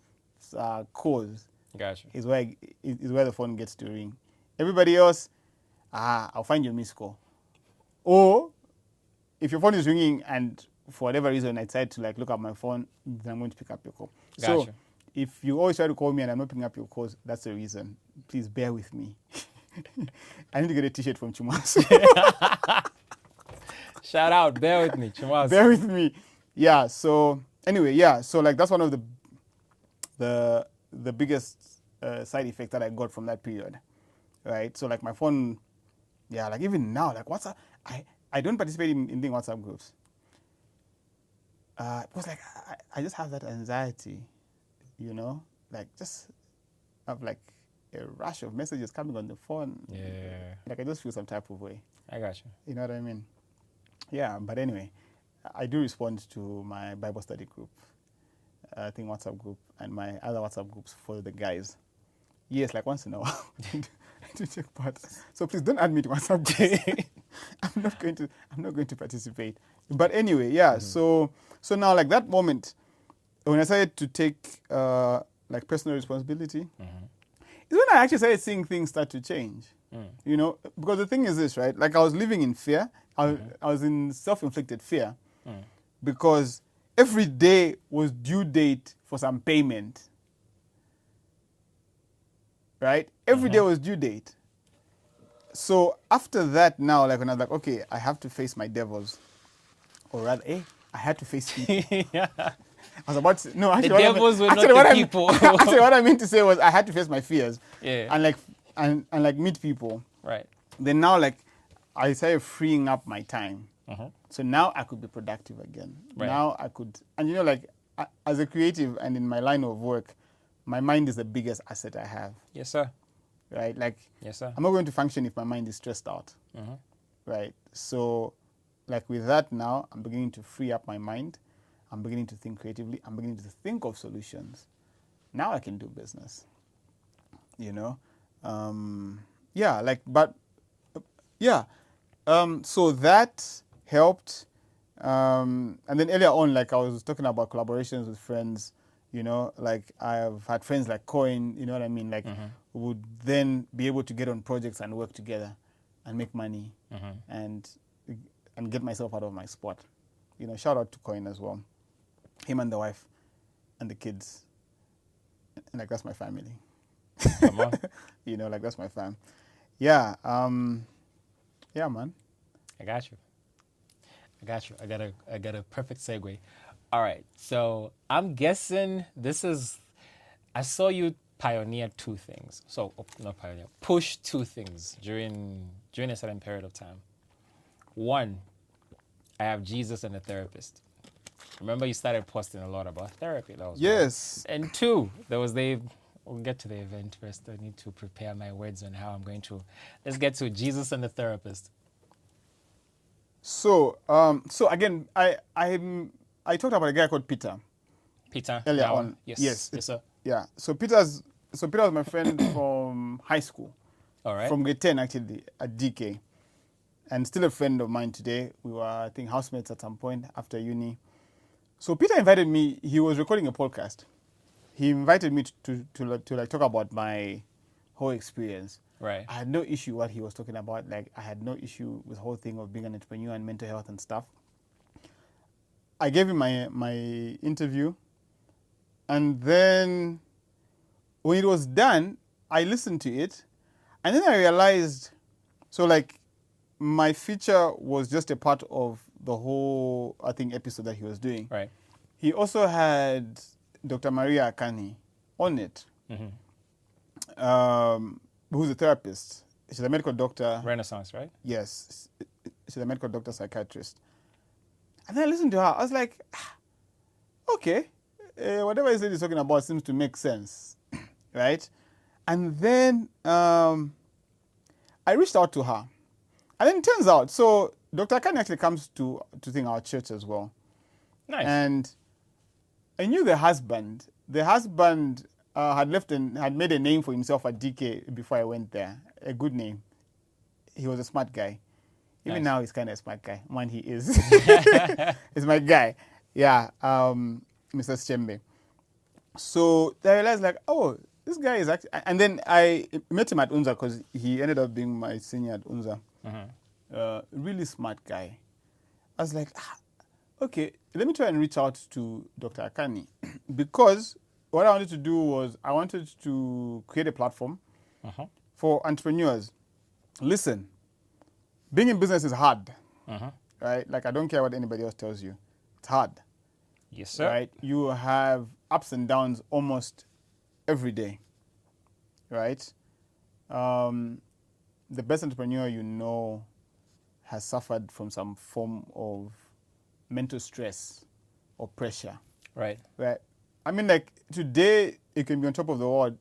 calls Gotcha. is where the phone gets to ring. Everybody else, I'll find your missed call. Or if your phone is ringing and for whatever reason I decide to like look at my phone, then I'm going to pick up your call. Gotcha. So if you always try to call me and I'm not picking up your calls, that's the reason. Please bear with me. I need to get a t-shirt from Chumas. Shout out, bear with me, Chimazi. Bear with me. Yeah, so anyway, yeah, so like that's one of the biggest side effects that I got from that period, right? So like my phone, yeah, like even now, like WhatsApp, I don't participate in the WhatsApp groups. Because like I just have that anxiety, you know, like just have like a rush of messages coming on the phone. Yeah. Like I just feel some type of way. I got you. You know what I mean? Yeah, but anyway, I do respond to my Bible study group, I think WhatsApp group, and my other WhatsApp groups for the guys. Yes, like once in a while to take part. So please don't add me to WhatsApp groups. I'm not going to participate. But anyway, yeah. So now like that moment when I started to take like personal responsibility, is when I actually started seeing things start to change. You know, because the thing is this, right? Like I was living in fear. I was in self-inflicted fear because every day was due date for some payment. Right? Every day was due date. So after that now, like when I was like, okay, I have to face my devils. Or rather, I had to face people. Yeah. I was about to, no, actually, The devils were not the people. Actually, what I meant to say was I had to face my fears. Yeah. And like meet people. Right. Then now like I started freeing up my time. So now I could be productive again. Right. Now I could, and you know, like as a creative and in my line of work, my mind is the biggest asset I have. Yes, sir. Right? Like, Yes, sir. I'm not going to function if my mind is stressed out. Right? So, like with that now, I'm beginning to free up my mind. I'm beginning to think creatively. I'm beginning to think of solutions. Now I can do business. You know? Yeah, like, but, yeah. So that helped. And then earlier on, like I was talking about collaborations with friends, you know, like I've had friends like Coin, you know what I mean? Like who would then be able to get on projects and work together and make money and get myself out of my spot. You know, shout out to Coin as well. Him and the wife and the kids. And like that's my family. Come on. You know, like that's my fam. Yeah. Yeah, man. I got you. I got a perfect segue. All right. So I'm guessing I saw you pioneer two things. So not pioneer, push two things during a certain period of time. One, I have Jesus and a therapist. Remember you started posting a lot about therapy. That was Yes. one. And two, we'll get to the event first. I need to prepare my words on how I'm going to. Let's get to Jesus and the therapist. So again, I talked about a guy called Peter. Peter Earlier Ntawa. on. Yes, sir. Yeah. So Peter was my friend from high school. All right. From grade 10 actually at DK. And still a friend of mine today. We were, I think, housemates at some point after uni. So Peter invited me. He was recording a podcast. He invited me to like talk about my whole experience. Right. I had no issue what he was talking about. Like I had no issue with the whole thing of being an entrepreneur and mental health and stuff. I gave him my interview, and then when it was done, I listened to it, and then I realized, so like my feature was just a part of the whole, I think, episode that he was doing. Right. He also had Dr. Maria Akani on it, who's a therapist. She's a medical doctor. Renaissance, right? Yes. She's a medical doctor, psychiatrist. And then I listened to her. I was like, okay, whatever he said he's talking about seems to make sense, right? And then I reached out to her. And then it turns out, so Dr. Akani actually comes to our church as well. Nice. And I knew the husband. The husband had left and had made a name for himself at DK before I went there. A good name. He was a smart guy. Even now he's kind of a smart guy. Man, he is. He's my guy. Yeah, Mr. Chembe. So I realized like, oh, this this guy is actually, and then I met him at UNZA because he ended up being my senior at UNZA. Really smart guy. I was like, okay, let me try and reach out to Dr. Akani because what I wanted to do was I wanted to create a platform for entrepreneurs. Listen, being in business is hard, right? Like, I don't care what anybody else tells you. It's hard. Yes, sir. Right? You have ups and downs almost every day, right? The best entrepreneur you know has suffered from some form of mental stress or pressure. Right. Right? I mean, like, today you can be on top of the world.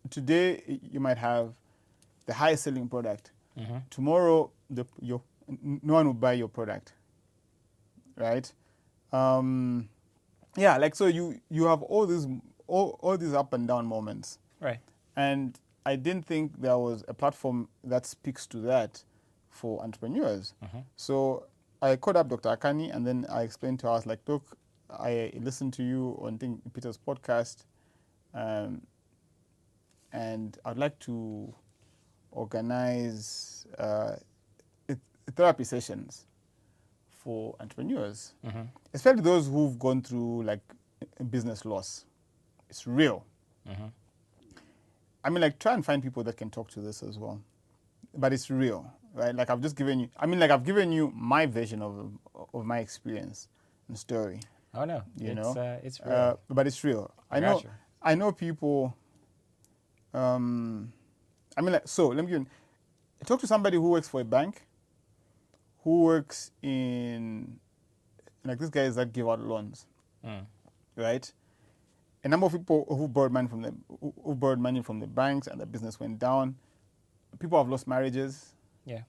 Today you might have the highest selling product. Tomorrow, no one will buy your product, right? Yeah, like, so you have all these up and down moments. Right. And I didn't think there was a platform that speaks to that for entrepreneurs. So I called up Dr. Akani and then I explained to her, I was like, look, I listened to you on Peter's podcast, and I'd like to organize therapy sessions for entrepreneurs, especially those who've gone through like a business loss. It's real. I mean, like, try and find people that can talk to this as well, but it's real, right? Like, I've just given you. I mean, like, I've given you my version of my experience and story. Oh no, it's real. But it's real. I know people. I mean, like, so let me give you. Talk to somebody who works for a bank, who works in, like, these guys that give out loans, right? A number of people who borrowed money from the banks and the business went down. People have lost marriages. Yeah.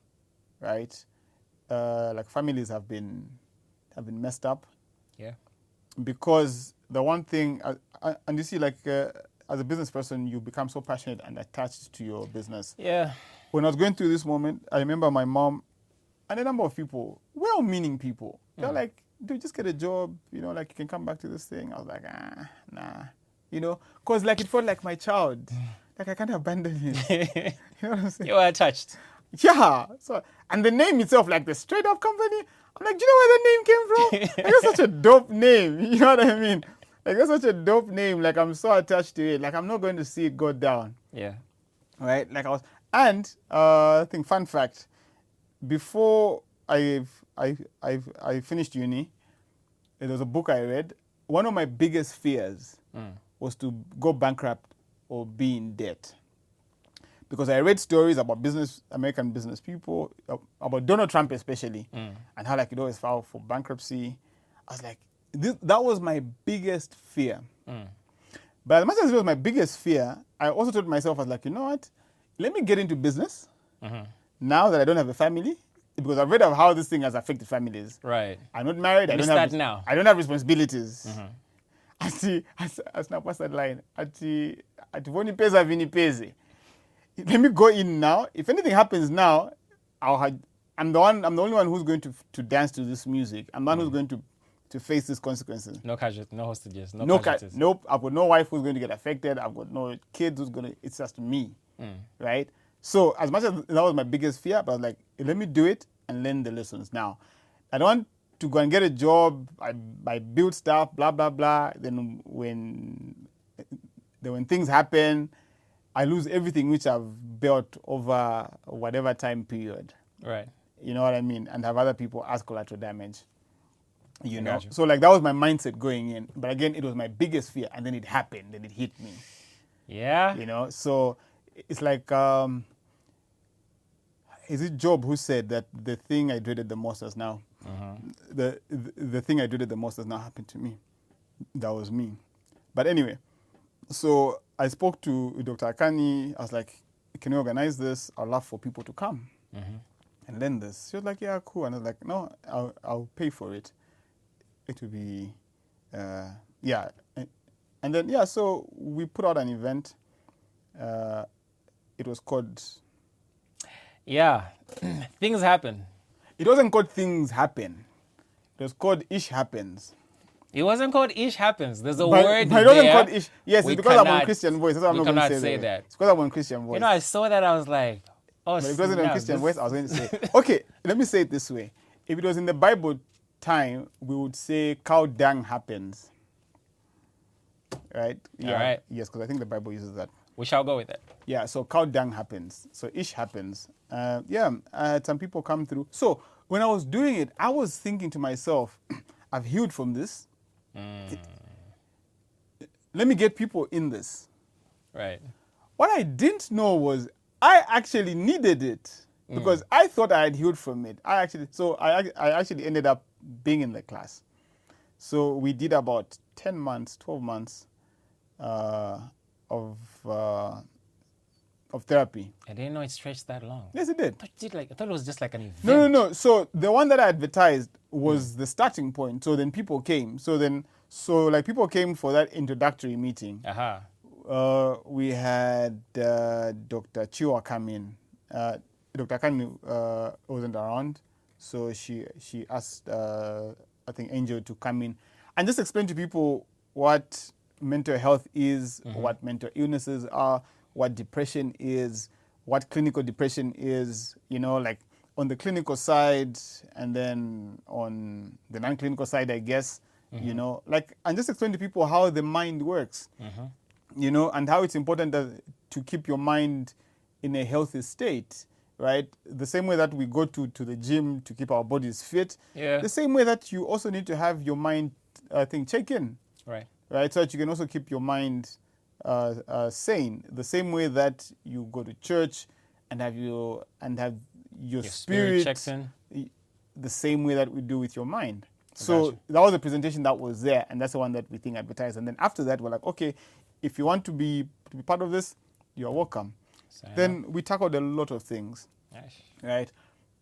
Right. Like, families have been messed up. Yeah. Because the one thing, and you see, like, as a business person, you become so passionate and attached to your business. Yeah. When I was going through this moment, I remember my mom and a number of people, well-meaning people, they're like, dude, just get a job, like, you can come back to this thing. I was like, nah, because, like, it felt like my child. Like, I can't abandon it. You know what I'm saying? You were attached. Yeah. So, and the name itself, like the Str8up Company, I'm like, do you know where the name came from? Like, that's such a dope name. You know what I mean? Like, that's such a dope name. Like, I'm so attached to it. Like, I'm not going to see it go down. Yeah. Right? Like, I think, fun fact, before I finished uni, there was a book I read. One of my biggest fears was to go bankrupt or be in debt. Because I read stories about American business people, about Donald Trump especially, and how, like, it always filed for bankruptcy. I was like, that was my biggest fear. But as much as it was my biggest fear, I also told myself, I was like, you know what? Let me get into business now that I don't have a family, because I've read of how this thing has affected families. Right. I'm not married. I don't have responsibilities. Ati, as na pass that line. Ati voni pesa vini pese. Let me go in now. If anything happens now, I'm the only one who's going to dance to this music. I'm the one who's going to face these consequences. No casualties, no hostages, no casualties. Nope. I've got no wife who's going to get affected. I've got no kids who's going to. It's just me, right? So as much as that was my biggest fear, but I was like, let me do it and learn the lessons. Now, I don't want to go and get a job. I build stuff, blah blah blah. Then when things happen, I lose everything which I've built over whatever time period. Right. You know what I mean? And have other people as collateral damage. You know? So, like, that was my mindset going in. But again, it was my biggest fear. And then it happened. Then it hit me. Yeah. You know? So, it's like, is it Job who said that the thing I dreaded the most has now, the thing I dreaded the most has now happened to me. That was me. But anyway, so I spoke to Dr. Akani. I was like, can you organize this? I'd love for people to come and learn this. She was like, yeah, cool. And I was like, no, I'll pay for it. It will be, yeah. And then, yeah, so we put out an event. It was called... Yeah, Things Happen. It wasn't called Things Happen. It was called Ish Happens. It wasn't called Ish Happens. There's a But word it wasn't there. called ish. Yes, We it's because I'm on cannot- Christian Voice. That's why I'm we not going to cannot say say that. that. It's because I'm on Christian Voice. You know, I saw that. I was like, oh, But if it wasn't on snap, Christian this- Voice, I was going to say, okay, let me say it this way. If it was in the Bible time, we would say cow dung happens. Right? Yeah. All right. Yes, because I think the Bible uses that. We shall go with it. Yeah, so cow dung happens. So ish happens. Some people come through. So when I was doing it, I was thinking to myself, I've healed from this. Let me get people in this. Right. What I didn't know was I actually needed it because I thought I had healed from it. I actually ended up being in the class. So we did about 10 months, 12 months of therapy. I didn't know it stretched that long. Yes, it did. I thought it was just like an event. No. So the one that I advertised was the starting point. So then people came. So people came for that introductory meeting. Aha. We had Dr. Chiwa come in. Dr. Kani wasn't around, so she asked I think Angel to come in and just explain to people what mental health is, what mental illnesses are, what depression is, what clinical depression is, like on the clinical side and then on the non-clinical side, I guess, and just explain to people how the mind works, and how it's important to keep your mind in a healthy state, right? The same way that we go to the gym to keep our bodies fit, the same way that you also need to have your mind, check in. Right, so that you can also keep your mind sane. The same way that you go to church and have your spirit checks in. The same way that we do with your mind. Gotcha. So that was the presentation that was there, and that's the one that we think advertised. And then after that, we're like, okay, if you want to be part of this, you're welcome. Then we tackled a lot of things. Nice. Right.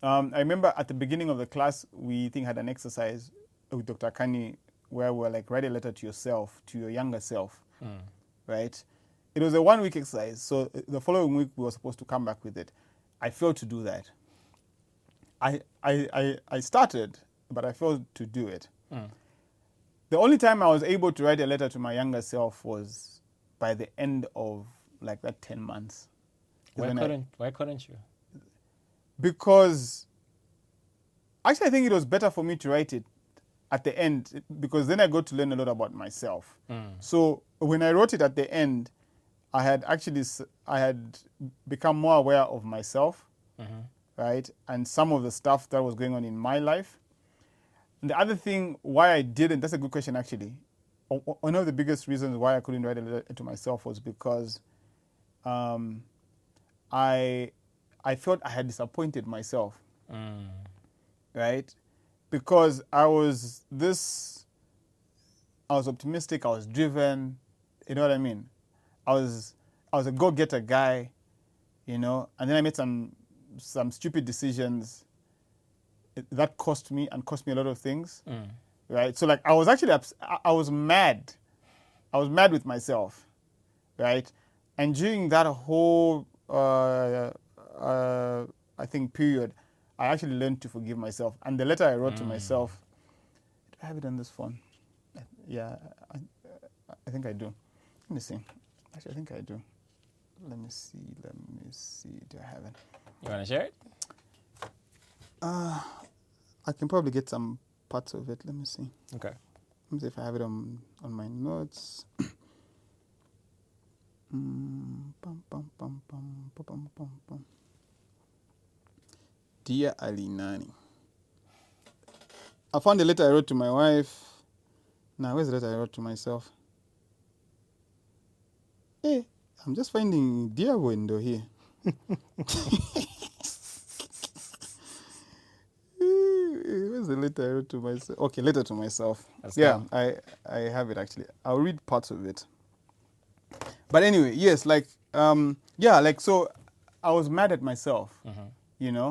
I remember at the beginning of the class, we had an exercise with Dr. Kani where we're like, write a letter to yourself, to your younger self, right? It was a 1-week exercise, so the following week we were supposed to come back with it. I failed to do that. I started, but I failed to do it. The only time I was able to write a letter to my younger self was by the end of like that 10 months. Why couldn't you? Because actually I think it was better for me to write it at the end, because then I got to learn a lot about myself. So when I wrote it at the end, I had become more aware of myself, right? And some of the stuff that was going on in my life. And the other thing why I didn't, that's a good question actually. One of the biggest reasons why I couldn't write a letter to myself was because I felt I had disappointed myself, right? Because I was optimistic, I was driven, you know what I mean? I was a go-getter guy, and then I made some stupid decisions that cost me a lot of things, right? So like I was actually I was mad. I was mad with myself, right? And during that whole I think period, I actually learned to forgive myself. And the letter I wrote to myself, do I have it on this phone? Yeah, I think I do. Let me see. Actually, I think I do. Let me see. Do I have it? You want to share it? I can probably get some parts of it. Let me see. Okay. Let me see if I have it on my notes. Dear Alinani, I found the letter I wrote to my wife. Now, where's the letter I wrote to myself? Hey, I'm just finding Dear window here. Where's the letter I wrote to myself? Okay, letter to myself. I have it actually. I'll read parts of it. But anyway, yes, so I was mad at myself, and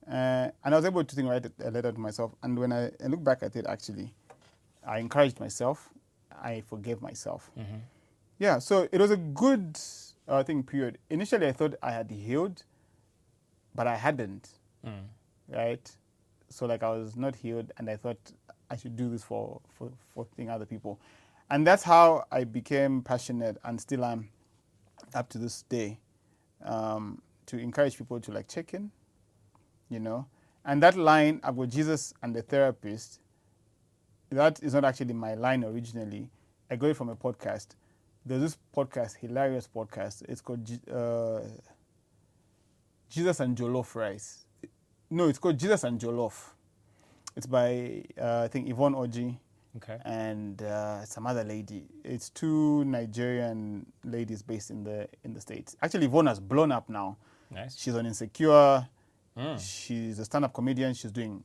I was able to write a letter to myself. And when I look back at it, actually, I encouraged myself. I forgave myself. Yeah, so it was a good, period. Initially, I thought I had healed, but I hadn't, right? So, I was not healed, and I thought I should do this for other people. And that's how I became passionate and still am up to this day, to encourage people to like check in, you know. And that line about Jesus and the therapist, that is not actually my line originally. I got it from a podcast. There's this podcast, hilarious podcast. It's called Jesus and Jollof Rice. No, it's called Jesus and Jollof. It's by, I think, Yvonne Oji. Okay. And some other lady. It's two Nigerian ladies based in the States. Actually, Yvonne has blown up now. Nice. She's on Insecure. She's a stand-up comedian. She's doing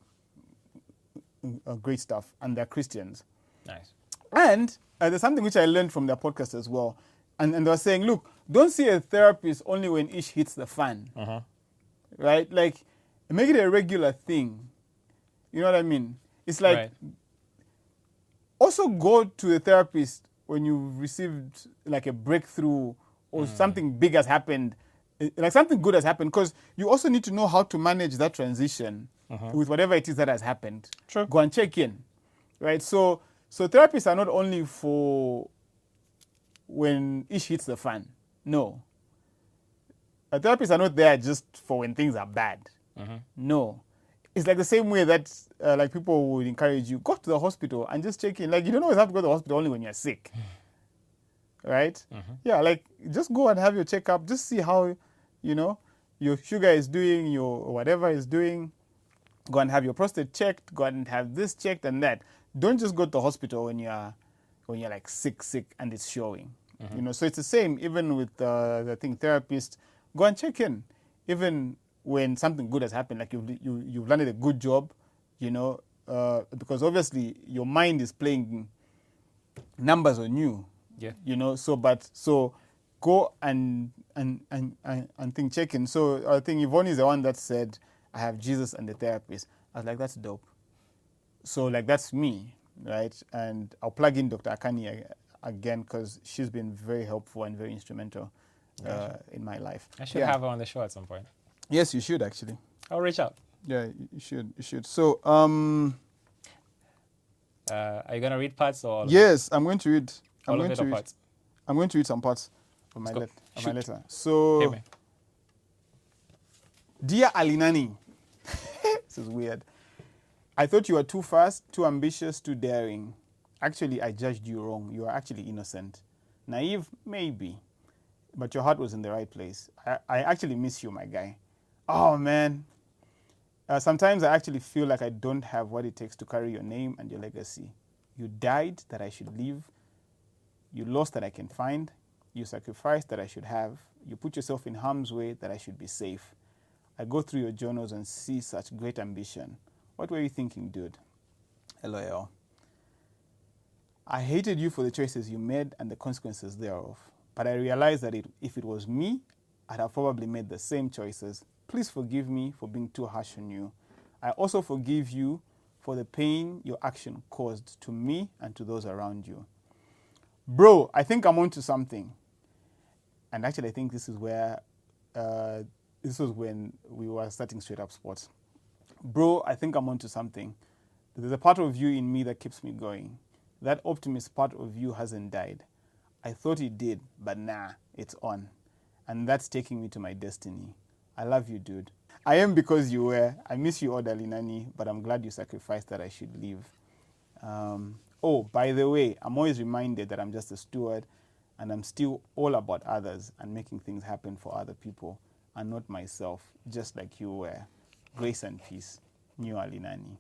great stuff. And they're Christians. Nice. And there's something which I learned from their podcast as well. And they were saying, look, don't see a therapist only when ish hits the fan. Right? Like, make it a regular thing. You know what I mean? It's like... Right. Also go to a therapist when you've received like a breakthrough or something big has happened, like something good has happened, because you also need to know how to manage that transition with whatever it is that has happened. True. Go and check in, right? So therapists are not only for when ish hits the fan. No. Therapists are not there just for when things are bad. No. It's like the same way that like people would encourage you, go to the hospital and just check in. Like, you don't always have to go to the hospital only when you're sick. Right? Yeah, like just go and have your checkup. Just see how, you know, your sugar is doing, your whatever is doing. Go and have your prostate checked. Go and have this checked and that. Don't just go to the hospital when you're like sick and it's showing. You know, so it's the same even with the therapist. Go and check in. Even when something good has happened, like you've landed a good job, you know, because obviously your mind is playing numbers on you. Yeah. You know, so go and think check in. So I think Yvonne is the one that said, I have Jesus and the therapist. I was like, that's dope. So like that's me, right? And I'll plug in Dr. Akani again because she's been very helpful and very instrumental in my life. I should have her on the show at some point. Yes, you should actually. I'll reach out. Yeah, you should. So, are you gonna read parts or? Yes, I'm going to read. All of it or parts? I'm going to read some parts of my Shoot. letter. So, Hit me. dear Alinani, this is weird. I thought you were too fast, too ambitious, too daring. Actually, I judged you wrong. You are actually innocent. Naive, maybe, but your heart was in the right place. I actually miss you, my guy. Oh, man. Sometimes I actually feel like I don't have what it takes to carry your name and your legacy. You died that I should live. You lost that I can find. You sacrificed that I should have. You put yourself in harm's way that I should be safe. I go through your journals and see such great ambition. What were you thinking, dude? LOL. I hated you for the choices you made and the consequences thereof. But I realized that if it was me, I'd have probably made the same choices. Please forgive me for being too harsh on you. I also forgive you for the pain your action caused to me and to those around you. Bro, I think I'm onto something. And actually, I think this is where, this was when we were starting Straight Up Sports. Bro, I think I'm onto something. There's a part of you in me that keeps me going. That optimist part of you hasn't died. I thought it did, but nah, it's on. And that's taking me to my destiny. I love you, dude. I am because you were. I miss you all, Alinani, but I'm glad you sacrificed that I should live. Oh, by the way, I'm always reminded that I'm just a steward and I'm still all about others and making things happen for other people and not myself, just like you were. Grace and peace. New Alinani.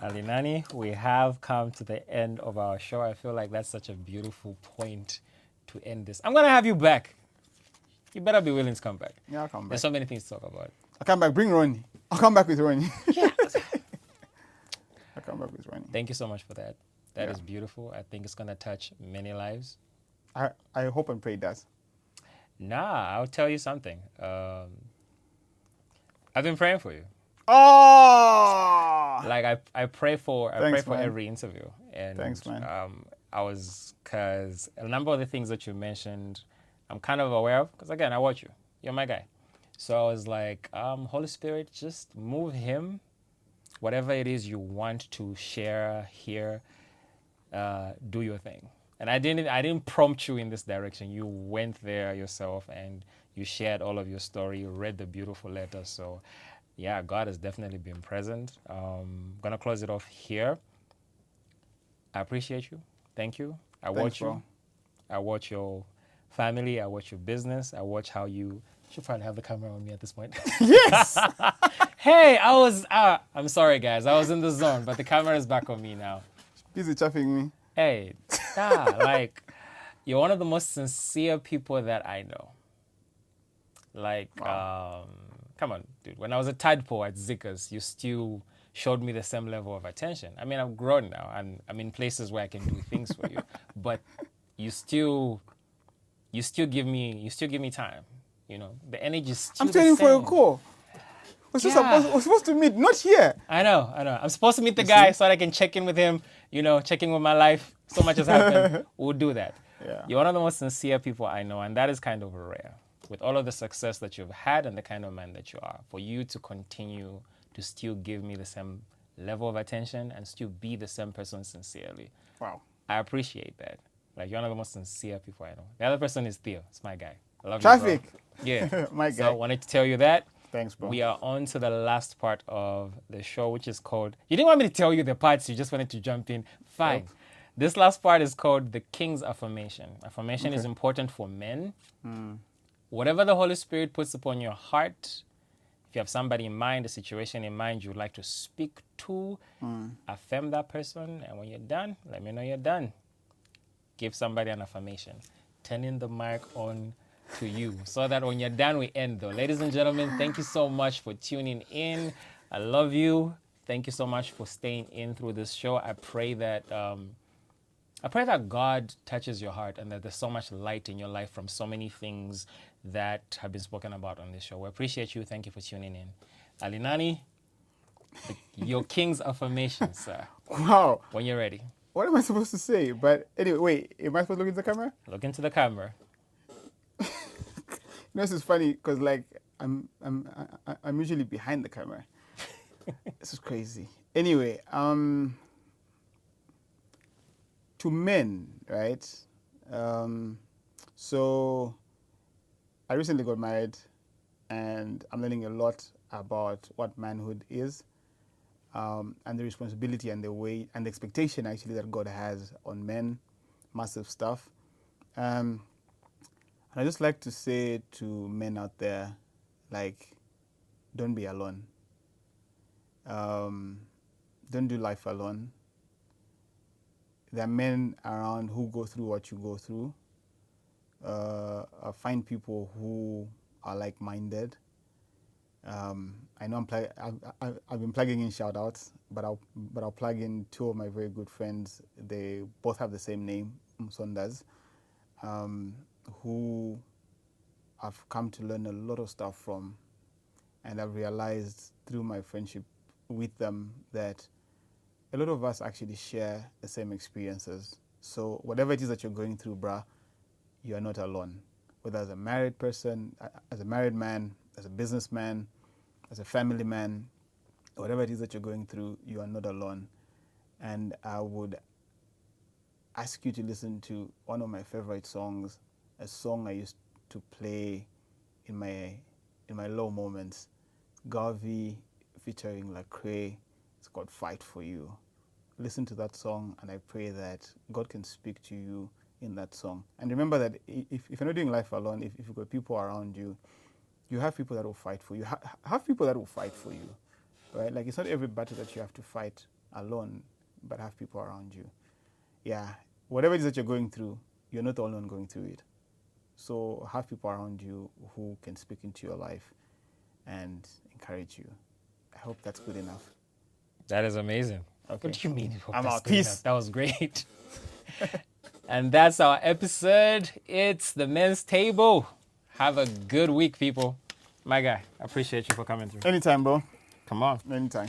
Alinani, we have come to the end of our show. I feel like that's such a beautiful point to end this. I'm going to have you back. You better be willing to come back. Yeah, I'll come back. There's so many things to talk about. I'll come back. Bring Ronnie. I'll come back with Ronnie. Yeah. I'll come back with Ronnie. Thank you so much for that. That is beautiful. I think it's going to touch many lives. I hope and pray it does. Nah, I'll tell you something. I've been praying for you. Oh! Like I pray for Thanks, man. every interview. And Thanks, man. Because a number of the things that you mentioned, I'm kind of aware of, because again, I watch you. You're my guy. So I was like, Holy Spirit, just move him whatever it is you want to share here, do your thing. And I didn't prompt you in this direction. You went there yourself and you shared all of your story. You read the beautiful letter. So, yeah, God has definitely been present. Gonna close it off here. I appreciate you. Thank you. I watch you. I watch your family. I watch your business. I watch how you should probably have the camera on me at this point. Yes. Hey, I'm sorry, guys. I was in the zone, but the camera is back on me now. Busy chaffing me. Hey, like, you're one of the most sincere people that I know. Like, Wow. come on, dude. When I was a tadpole at Zika's, you still showed me the same level of attention. I mean, I'm grown now, and I'm in places where I can do things for you. But you still give me time. You know, the energy is still I'm training the for a same. call. We're supposed to meet, not here. I know. I'm supposed to meet the guy so that I can check in with him, check in with my life. So much has happened. We'll do that. Yeah. You're one of the most sincere people I know, and that is kind of rare. With all of the success that you've had and the kind of man that you are, for you to continue to still give me the same level of attention and still be the same person sincerely. Wow. I appreciate that. Like, you're one of the most sincere people I know. The other person is Theo. It's my guy. I love Traffic. you, bro. Yeah. My So guy. I wanted to tell you that. Thanks, bro. We are on to the last part of the show, which is called... You didn't want me to tell you the parts, you just wanted to jump in. Fine. Yep. This last part is called the King's Affirmation. Affirmation is important for men. Whatever the Holy Spirit puts upon your heart, if you have somebody in mind, a situation in mind you would like to speak to, affirm that person, and when you're done, let me know you're done. Give somebody an affirmation. Turning the mic on to you so that when you're done, we end though. Ladies and gentlemen, thank you so much for tuning in. I love you. Thank you so much for staying in through this show. I pray that God touches your heart and that there's so much light in your life from so many things that have been spoken about on this show. We appreciate you. Thank you for tuning in. Alinani, your King's Affirmation, sir. Wow. When you're ready. What am I supposed to say? But anyway, wait, am I supposed to look into the camera? Look into the camera. This is funny because like I'm usually behind the camera. This is crazy. Anyway, to men, right? So I recently got married, and I'm learning a lot about what manhood is, and the responsibility and the way and the expectation actually that God has on men. Massive stuff. I just like to say to men out there, like, don't be alone. Don't do life alone. There are men around who go through what you go through. Find people who are like-minded. I know I've been plugging in shout-outs, but I'll plug in two of my very good friends. They both have the same name, Msondas. Who I've come to learn a lot of stuff from, and I've realized through my friendship with them that a lot of us actually share the same experiences. So whatever it is that you're going through, bruh, you are not alone. Whether as a married person, as a married man, as a businessman, as a family man, whatever it is that you're going through, you are not alone. And I would ask you to listen to one of my favorite songs, a song I used to play in my low moments. Garvey featuring Lecrae. It's called Fight For You. Listen to that song, and I pray that God can speak to you in that song. And remember that if you're not doing life alone, if you've got people around you, you have people that will fight for you. Have people that will fight for you, right? Like, it's not every battle that you have to fight alone, but have people around you. Yeah, whatever it is that you're going through, you're not alone going through it. So have people around you who can speak into your life and encourage you. I hope that's good enough. That is amazing. Okay. What do you mean? I'm out. Peace. That was great. And that's our episode. It's the men's table. Have a good week, people. My guy, I appreciate you for coming through. Anytime, bro. Come on. Anytime.